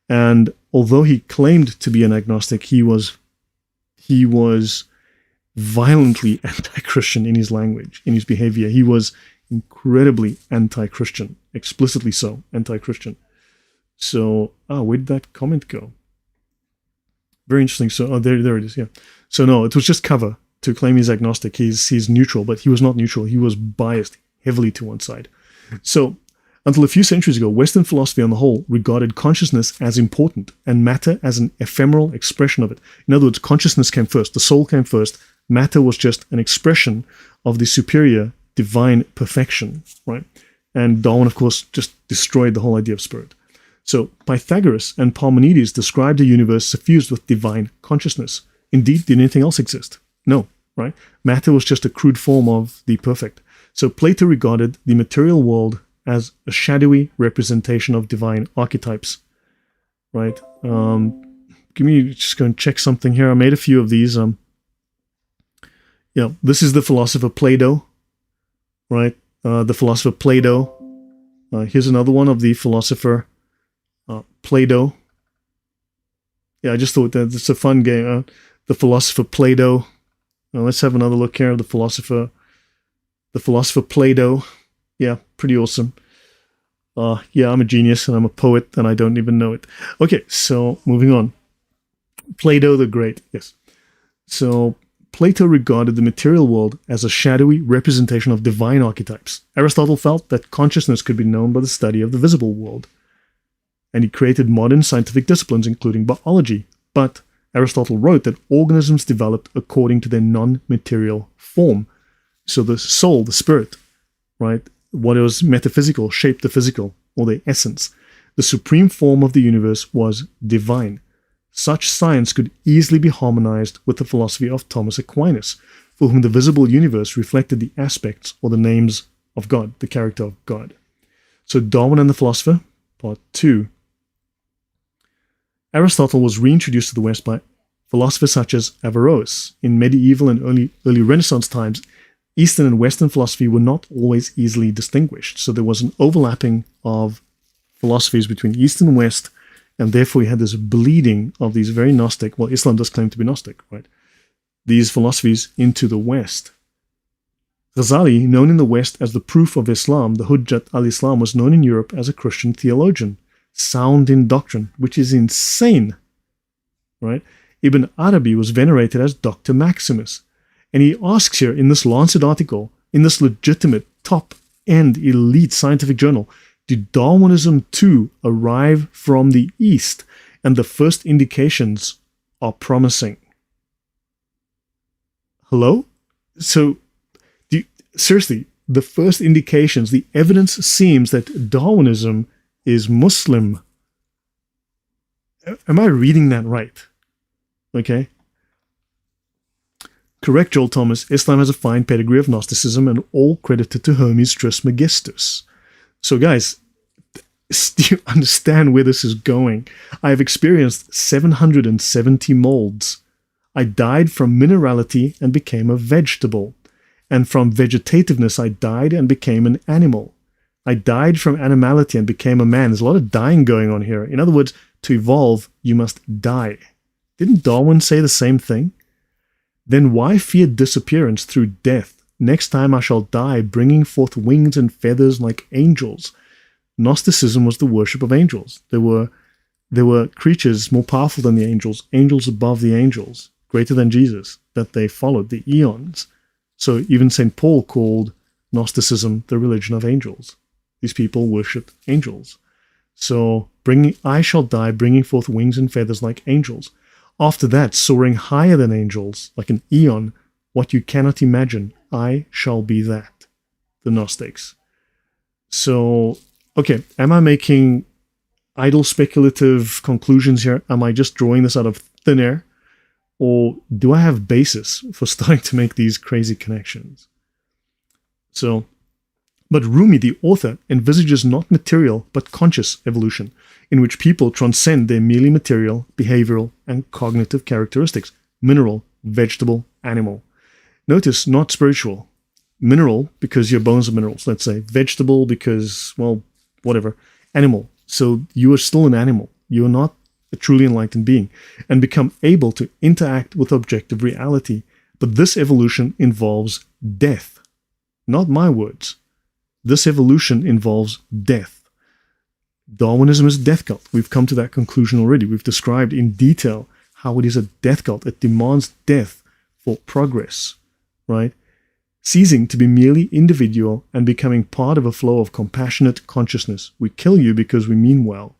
And although he claimed to be an agnostic, he was violently anti-Christian in his language, in his behavior. He was incredibly anti-Christian, explicitly so, anti-Christian. So, where did that comment go? Very interesting. So, there it is, yeah. So, no, it was just cover to claim he's agnostic. He's neutral, but he was not neutral. He was biased heavily to one side. So, until a few centuries ago, Western philosophy on the whole regarded consciousness as important and matter as an ephemeral expression of it. In other words, consciousness came first, the soul came first. Matter was just an expression of the superior divine perfection, right? And Darwin, of course, just destroyed the whole idea of spirit. So Pythagoras and Parmenides described a universe suffused with divine consciousness. Indeed, did anything else exist? No, right? Matter was just a crude form of the perfect. So Plato regarded the material world as a shadowy representation of divine archetypes, right? Just go and check something here. I made a few of these. This is the philosopher Plato, right? The philosopher Plato. Here's another one of the philosopher Plato. Yeah, I just thought that it's a fun game. The philosopher Plato. Let's have another look here. The philosopher Plato. Yeah, pretty awesome. I'm a genius and I'm a poet and I don't even know it. Okay, so moving on. Plato the Great. Yes. So Plato regarded the material world as a shadowy representation of divine archetypes. Aristotle felt that consciousness could be known by the study of the visible world. And he created modern scientific disciplines, including biology. But Aristotle wrote that organisms developed according to their non-material form. So the soul, the spirit, right, what was metaphysical shaped the physical, or their essence. The supreme form of the universe was divine. Such science could easily be harmonized with the philosophy of Thomas Aquinas, for whom the visible universe reflected the aspects or the names of God, the character of God. So Darwin and the Philosopher, Part 2. Aristotle was reintroduced to the West by philosophers such as Averroes. In medieval and early Renaissance times, Eastern and Western philosophy were not always easily distinguished. So there was an overlapping of philosophies between East and West, and therefore you had this bleeding of these very Gnostic, well, Islam does claim to be Gnostic, right? These philosophies into the West. Ghazali, known in the West as the proof of Islam, the Hujjat al-Islam, was known in Europe as a Christian theologian, sound in doctrine, which is insane, right? Ibn Arabi was venerated as Dr. Maximus. And he asks here in this Lancet article, in this legitimate, top-end, elite scientific journal, did Darwinism too arrive from the East? And the first indications are promising. Hello? So, seriously, the first indications, the evidence seems that Darwinism is Muslim. Am I reading that right? Okay. Correct, Joel Thomas. Islam has a fine pedigree of Gnosticism and all credited to Hermes Trismegistus. So guys, do you understand where this is going? I have experienced 770 molds. I died from minerality and became a vegetable. And from vegetativeness I died and became an animal. I died from animality and became a man. There's a lot of dying going on here. In other words, to evolve, you must die. Didn't Darwin say the same thing? Then why fear disappearance through death? Next time I shall die, bringing forth wings and feathers like angels. Gnosticism was the worship of angels. There were creatures more powerful than the angels above the angels, greater than Jesus, that they followed, the eons. So even St. Paul called Gnosticism the religion of angels. These people worshipped angels. So I shall die, bringing forth wings and feathers like angels. After that, soaring higher than angels, like an eon, what you cannot imagine, I shall be that. The Gnostics. So, okay, am I making idle speculative conclusions here? Am I just drawing this out of thin air? Or do I have basis for starting to make these crazy connections? So, but Rumi, the author, envisages not material but conscious evolution, in which people transcend their merely material, behavioral, and cognitive characteristics: mineral, vegetable, animal. Notice, not spiritual. Mineral, because your bones are minerals, let's say. Vegetable, because, well, whatever. Animal. So you are still an animal. You are not a truly enlightened being, and become able to interact with objective reality. But this evolution involves death. Not my words. This evolution involves death. Darwinism is a death cult. We've come to that conclusion already. We've described in detail how it is a death cult. It demands death for progress, right? Ceasing to be merely individual and becoming part of a flow of compassionate consciousness. We kill you because we mean well.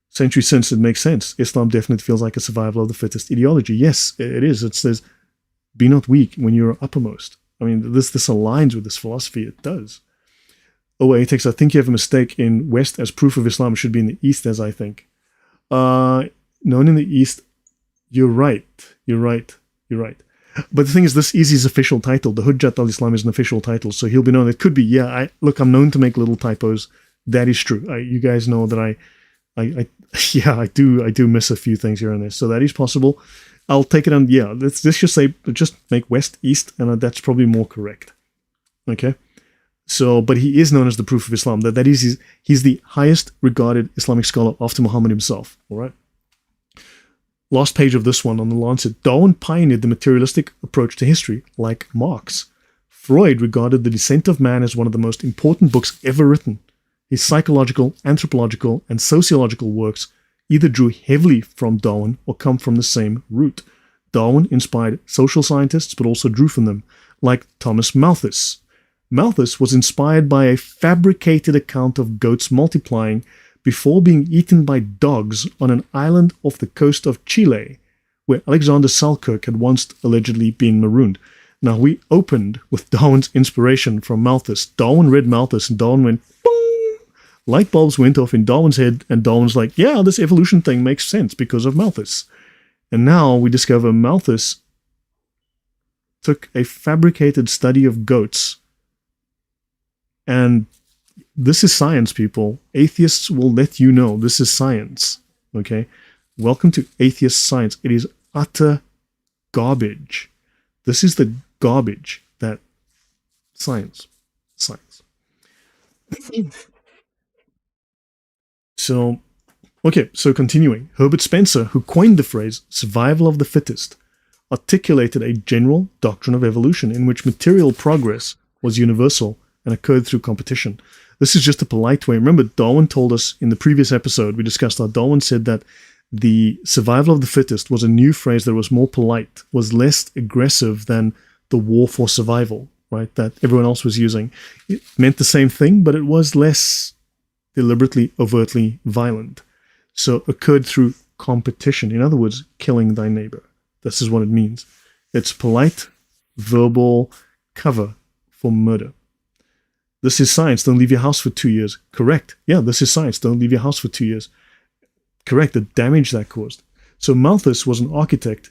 Century since, it makes sense. Islam definitely feels like a survival of the fittest ideology. Yes, it is. It says, be not weak when you're uppermost. I mean, this aligns with this philosophy. It does. O-A-Tex, I think you have a mistake. In West as proof of Islam, it should be in the East as I think. Known in the East, you're right. But the thing is, this is his official title. The Hujjat al-Islam is an official title, so he'll be known. It could be, yeah, I'm known to make little typos. That is true. You guys know that I do miss a few things here and there. So that is possible. I'll take it on, yeah, let's just say, just make West, East, and that's probably more correct. Okay? So, but he is known as the proof of Islam. That is, he's the highest regarded Islamic scholar after Muhammad himself. All right? Last page of this one on the Lancet. Darwin pioneered the materialistic approach to history, like Marx. Freud regarded The Descent of Man as one of the most important books ever written. His psychological, anthropological, and sociological works either drew heavily from Darwin or come from the same root. Darwin inspired social scientists, but also drew from them, like Thomas Malthus. Malthus was inspired by a fabricated account of goats multiplying before being eaten by dogs on an island off the coast of Chile, where Alexander Selkirk had once allegedly been marooned. Now, we opened with Darwin's inspiration from Malthus. Darwin read Malthus, and Darwin went, boom! Light bulbs went off in Darwin's head, and Darwin's like, yeah, this evolution thing makes sense because of Malthus. And now we discover Malthus took a fabricated study of goats. And this is science, people. Atheists will let you know this is science. Okay? Welcome to atheist science. It is utter garbage. This is the garbage that science. So continuing. Herbert Spencer, who coined the phrase survival of the fittest, articulated a general doctrine of evolution in which material progress was universal and occurred through competition. This is just a polite way. Remember, Darwin told us in the previous episode, we discussed how Darwin said that the survival of the fittest was a new phrase that was more polite, was less aggressive than the war for survival, right, that everyone else was using. It meant the same thing, but it was less deliberately, overtly violent. So occurred through competition. In other words, killing thy neighbor. This is what it means. It's polite, verbal cover for murder. This is science. Don't leave your house for 2 years. Correct. Yeah, this is science. Don't leave your house for 2 years. Correct. The damage that caused. So Malthus was an architect.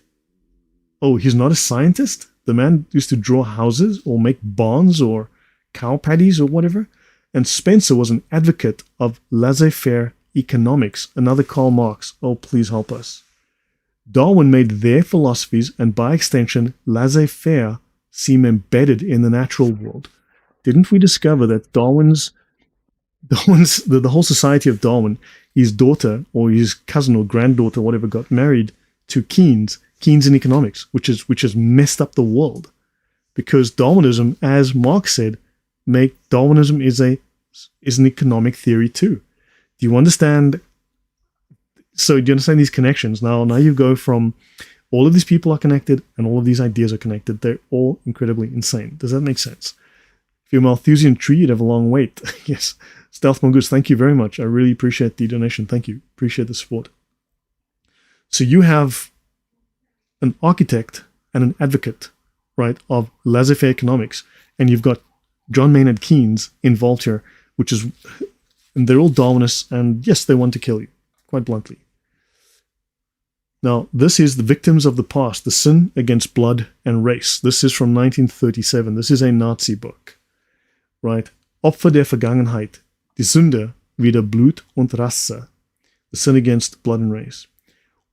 Oh, he's not a scientist? The man used to draw houses or make barns or cow paddies or whatever. And Spencer was an advocate of laissez-faire economics. Another Karl Marx. Oh, please help us. Darwin made their philosophies and by extension laissez-faire seem embedded in the natural world. Didn't we discover that the whole society of Darwin, his daughter or his cousin or granddaughter, whatever, got married to Keynes in economics, which has messed up the world, because Darwinism, as Marx said, Darwinism is an economic theory too. Do you understand? So do you understand these connections? Now you go from all of these people are connected and all of these ideas are connected. They're all incredibly insane. Does that make sense? If you're a Malthusian tree, you'd have a long wait. Yes. Stealth Mongoose, thank you very much. I really appreciate the donation. Thank you. Appreciate the support. So you have an architect and an advocate, right, of laissez-faire economics. And you've got John Maynard Keynes involved here, and they're all Darwinists, and yes, they want to kill you, quite bluntly. Now, this is The Victims of the Past, The Sin Against Blood and Race. This is from 1937. This is a Nazi book, right? Opfer der Vergangenheit, die Sünde wider Blut und Rasse, the sin against blood and race.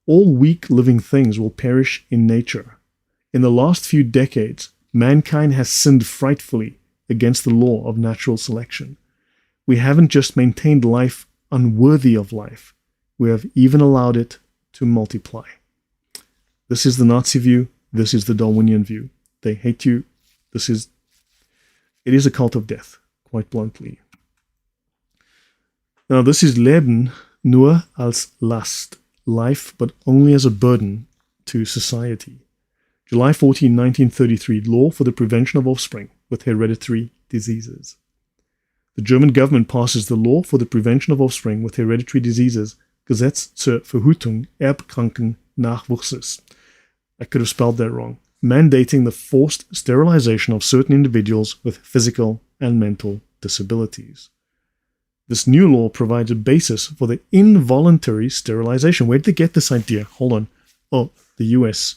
All weak living things will perish in nature. In the last few decades, mankind has sinned frightfully against the law of natural selection. We haven't just maintained life unworthy of life, we have even allowed it to multiply. This is the Nazi view. This is the Darwinian view. They hate you. It is a cult of death, quite bluntly. Now, this is Leben nur als Last, life but only as a burden to society. July 14, 1933, Law for the Prevention of Offspring with Hereditary Diseases. The German government passes the Law for the Prevention of Offspring with Hereditary Diseases, Gesetz zur Verhütung erbkranken Nachwuchses. I could have spelled that wrong. Mandating the forced sterilization of certain individuals with physical and mental disabilities. This new law provides a basis for the involuntary sterilization. Where did they get this idea? Hold on. Oh, the US.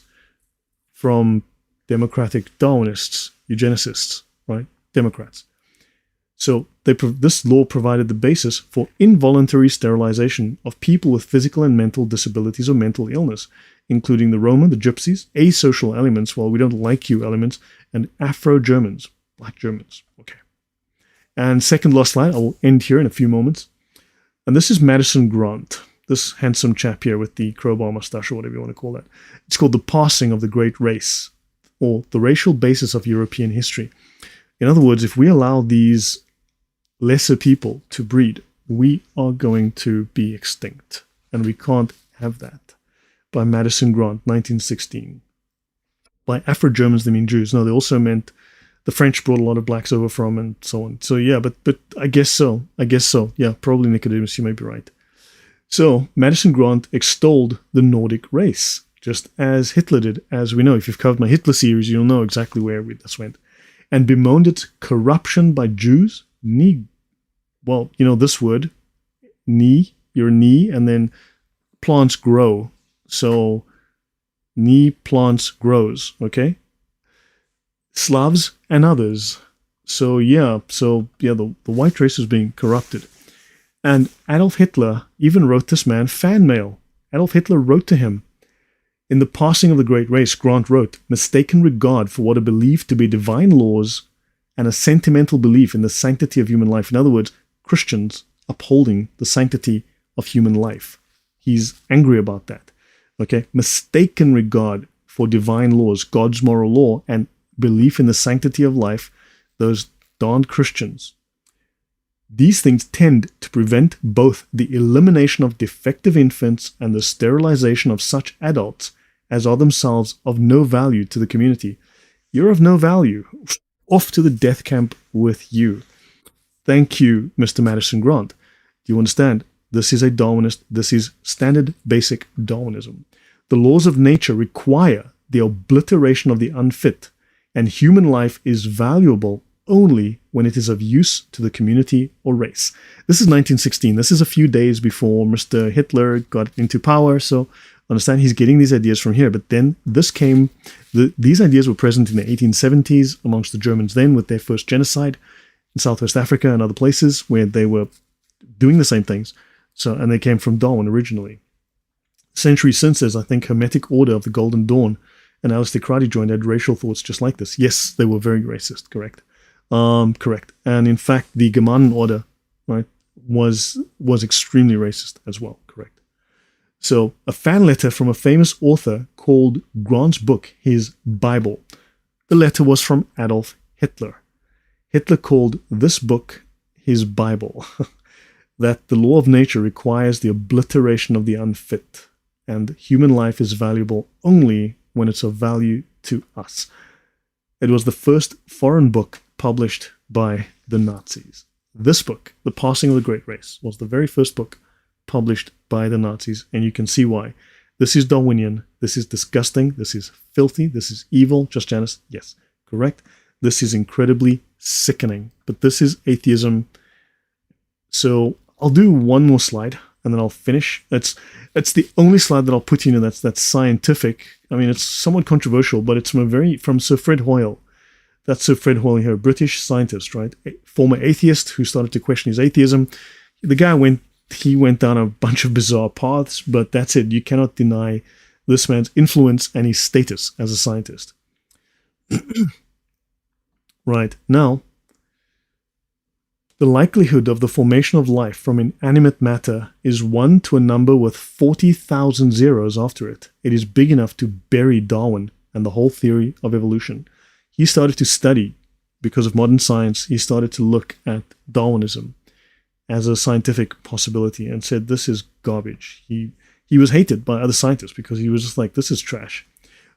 From democratic Darwinists, eugenicists, right? Democrats. So this law provided the basis for involuntary sterilization of people with physical and mental disabilities or mental illness, including the Roma, the Gypsies, asocial elements, well, we don't like you elements, and Afro-Germans, black Germans. Okay. And second last slide, I will end here in a few moments. And this is Madison Grant, this handsome chap here with the crowbar mustache or whatever you want to call that. It's called The Passing of the Great Race, or the racial basis of European history. In other words, if we allow these lesser people to breed, we are going to be extinct. And we can't have that. By Madison Grant, 1916. By Afro-Germans, they mean Jews. No, they also meant the French brought a lot of blacks over from and so on. So yeah, but I guess so. Yeah, probably Nicodemus, you may be right. So Madison Grant extolled the Nordic race. just as Hitler did, as we know. If you've covered my Hitler series, you'll know exactly where this went. And bemoaned its corruption by Jews. Well, you know this word, your knee, and then plants grow. So, knee plants grows, okay? Slavs and others. So the white race was being corrupted. And Adolf Hitler even wrote this man fan mail. Adolf Hitler wrote to him. In The Passing of the Great Race, Grant wrote, mistaken regard for what are believed to be divine laws and a sentimental belief in the sanctity of human life. In other words, Christians upholding the sanctity of human life. He's angry about that. Okay? Mistaken regard for divine laws, God's moral law, and belief in the sanctity of life, those darned Christians. These things tend to prevent both the elimination of defective infants and the sterilization of such adults as are themselves of no value to the community. You're of no value. Off to the death camp with you. Thank you, Mr. Madison Grant. Do you understand? This is a Darwinist. This is standard basic Darwinism. The laws of nature require the obliteration of the unfit, and human life is valuable only when it is of use to the community or race. This is 1916. This is a few days before Mr. Hitler got into power, so understand he's getting these ideas from here. But then these ideas were present in the 1870s amongst the Germans then with their first genocide in Southwest Africa and other places where they were doing the same things. And they came from Darwin originally. Centuries since, there's, I think, Hermetic Order of the Golden Dawn, and Aleister Crowley joined had racial thoughts just like this. Yes, they were very racist, correct. Correct. And in fact, the Germanen Order, right, was extremely racist as well, correct. So, a fan letter from a famous author called Grant's book his Bible. The letter was from Adolf Hitler. Hitler called this book his Bible. That the law of nature requires the obliteration of the unfit, and human life is valuable only when it's of value to us. It was the first foreign book published by the Nazis. This book, The Passing of the Great Race, was the very first book published by the Nazis, and you can see why. This is Darwinian, this is disgusting, this is filthy, this is evil. Just Janice? Yes, correct. This is incredibly sickening, but this is atheism. So I'll do one more slide, and then I'll finish. It's the only slide that I'll put in that's scientific. I mean, it's somewhat controversial, but it's from Sir Fred Hoyle. That's Sir Fred Hoyle here, a British scientist, right? A former atheist who started to question his atheism. The guy went down a bunch of bizarre paths, but that's it. You cannot deny this man's influence and his status as a scientist. Right, now, the likelihood of the formation of life from inanimate matter is 1 to a number with 40,000 zeros after it. It is big enough to bury Darwin and the whole theory of evolution. He started to study, because of modern science, he started to look at Darwinism as a scientific possibility and said, this is garbage. He was hated by other scientists because he was just like, this is trash.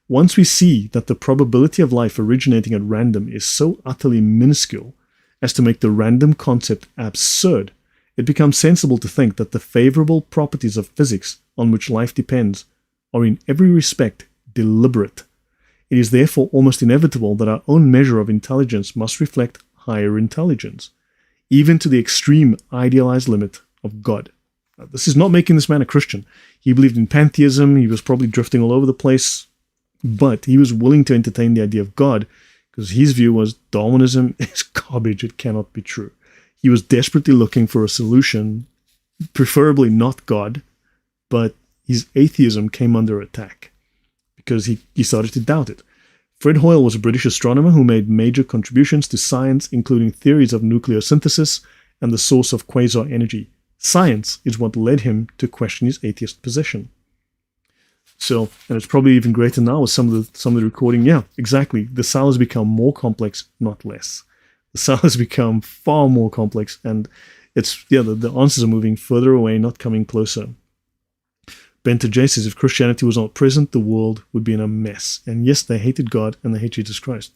Once we see that the probability of life originating at random is so utterly minuscule as to make the random concept absurd, it becomes sensible to think that the favorable properties of physics on which life depends are in every respect deliberate. It is therefore almost inevitable that our own measure of intelligence must reflect higher intelligence, even to the extreme idealized limit of God. Now, this is not making this man a Christian. He believed in pantheism, he was probably drifting all over the place, but he was willing to entertain the idea of God, because his view was Darwinism is garbage, it cannot be true. He was desperately looking for a solution, preferably not God, but his atheism came under attack because he started to doubt it. Fred Hoyle was a British astronomer who made major contributions to science, including theories of nucleosynthesis and the source of quasar energy. Science is what led him to question his atheist position. So, and it's probably even greater now with some of the recording. Yeah, exactly. The cell has become more complex, not less. The cell has become far more complex, and the answers are moving further away, not coming closer. Benter J says, if Christianity was not present, the world would be in a mess. And yes, they hated God and they hate Jesus Christ.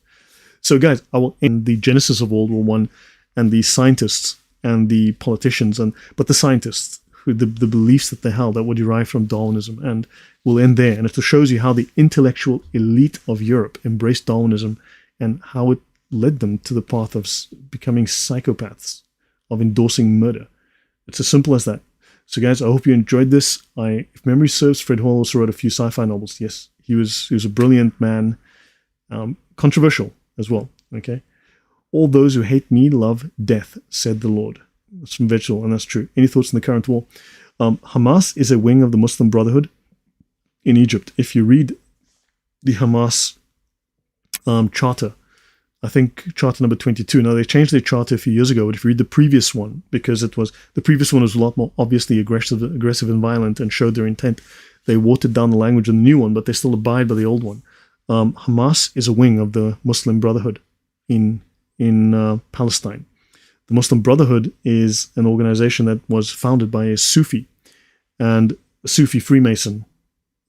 So guys, I will end the genesis of World War I and the scientists and the politicians, but the scientists the beliefs that they held that were derived from Darwinism. And we'll end there. And it shows you how the intellectual elite of Europe embraced Darwinism and how it led them to the path of becoming psychopaths, of endorsing murder. It's as simple as that. So guys, I hope you enjoyed this. If memory serves, Fred Hoyle also wrote a few sci-fi novels. Yes, he was a brilliant man, controversial as well. Okay, all those who hate me love death, said the Lord. That's from Vegetable, and that's true. Any thoughts on the current war? Hamas is a wing of the Muslim Brotherhood in Egypt. If you read the Hamas charter, I think charter number 22. Now, they changed their charter a few years ago, but if you read the previous one, because the previous one was a lot more obviously aggressive and violent and showed their intent, they watered down the language in the new one, but they still abide by the old one. Hamas is a wing of the Muslim Brotherhood in Palestine. The Muslim Brotherhood is an organization that was founded by a Sufi, and a Sufi Freemason.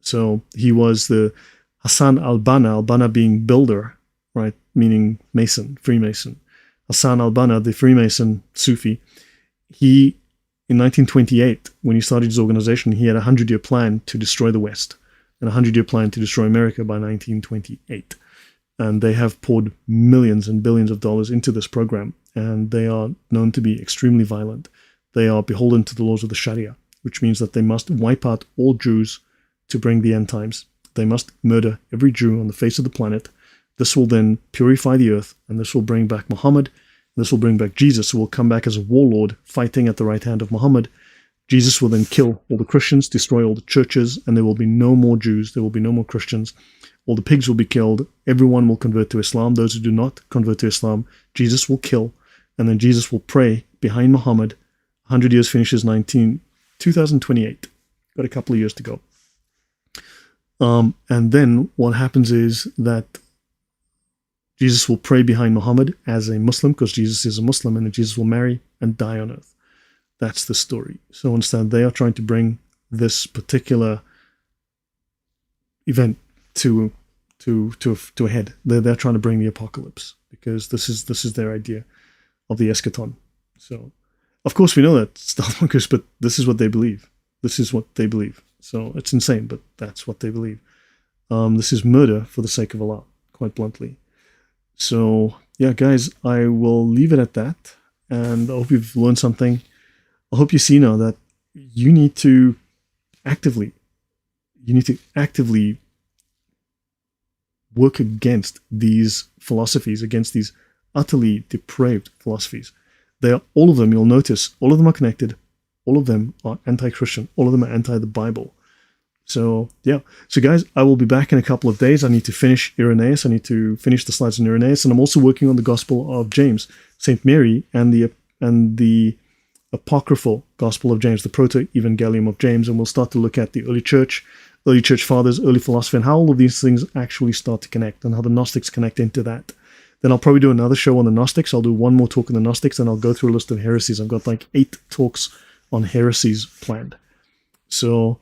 So he was the Hassan al-Banna being builder, right, meaning Mason, Freemason. Hassan al-Banna, the Freemason Sufi, he, in 1928, when he started his organization, he had a 100-year plan to destroy the West and a 100-year plan to destroy America by 1928. And they have poured millions and billions of dollars into this program, and they are known to be extremely violent. They are beholden to the laws of the Sharia, which means that they must wipe out all Jews to bring the end times. They must murder every Jew on the face of the planet. This will then purify the earth, and this will bring back Muhammad. And this will bring back Jesus, who will come back as a warlord fighting at the right hand of Muhammad. Jesus will then kill all the Christians, destroy all the churches, and there will be no more Jews. There will be no more Christians. All the pigs will be killed. Everyone will convert to Islam. Those who do not convert to Islam, Jesus will kill. And then Jesus will pray behind Muhammad. 100 years finishes 2028. Got a couple of years to go. And then what happens is that Jesus will pray behind Muhammad as a Muslim, because Jesus is a Muslim, and then Jesus will marry and die on earth. That's the story. So understand, they are trying to bring this particular event to a head. They're trying to bring the apocalypse, because this is their idea of the eschaton. So, of course, we know that stealth monkeys, but this is what they believe. This is what they believe. So it's insane, but that's what they believe. This is murder for the sake of Allah, quite bluntly. So, yeah, guys, I will leave it at that. And I hope you've learned something. I hope you see now that you need to actively work against these philosophies, against these utterly depraved philosophies. They are, all of them, you'll notice, all of them are connected. All of them are anti-Christian. All of them are anti the Bible. So, yeah. So, guys, I will be back in a couple of days. I need to finish Irenaeus. I need to finish the slides on Irenaeus. And I'm also working on the Gospel of James, St. Mary, and the apocryphal Gospel of James, the Proto-Evangelium of James. And we'll start to look at the early church fathers, early philosophy, and how all of these things actually start to connect, and how the Gnostics connect into that. Then I'll probably do another show on the Gnostics. I'll do one more talk on the Gnostics, and I'll go through a list of heresies. I've got like 8 talks on heresies planned. So,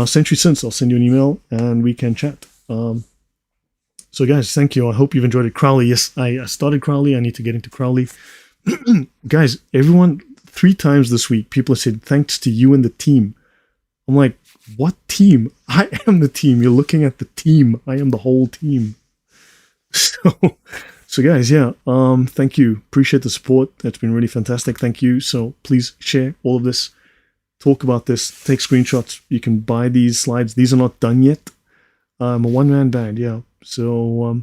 Century Since, I'll send you an email and we can chat. So guys, thank you. I hope you've enjoyed it. Crowley, yes, I started Crowley. I need to get into Crowley. Guys, everyone, 3 times this week, people have said, thanks to you and the team. I'm like, what team? I am the team. You're looking at the team. I am the whole team. So guys, yeah, thank you. Appreciate the support. It's been really fantastic. Thank you. So please share all of this. Talk about this. Take screenshots. You can buy these slides. These are not done yet. I'm a one-man band, yeah. So,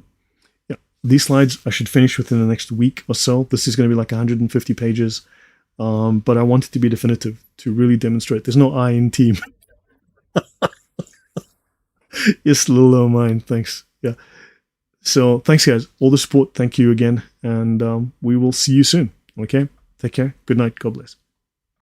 yeah, these slides I should finish within the next week or so. This is going to be like 150 pages. But I want it to be definitive, to really demonstrate. There's no I in team. Yes, little mine. Thanks. Yeah. So thanks, guys. All the support. Thank you again. And we will see you soon. Okay? Take care. Good night. God bless.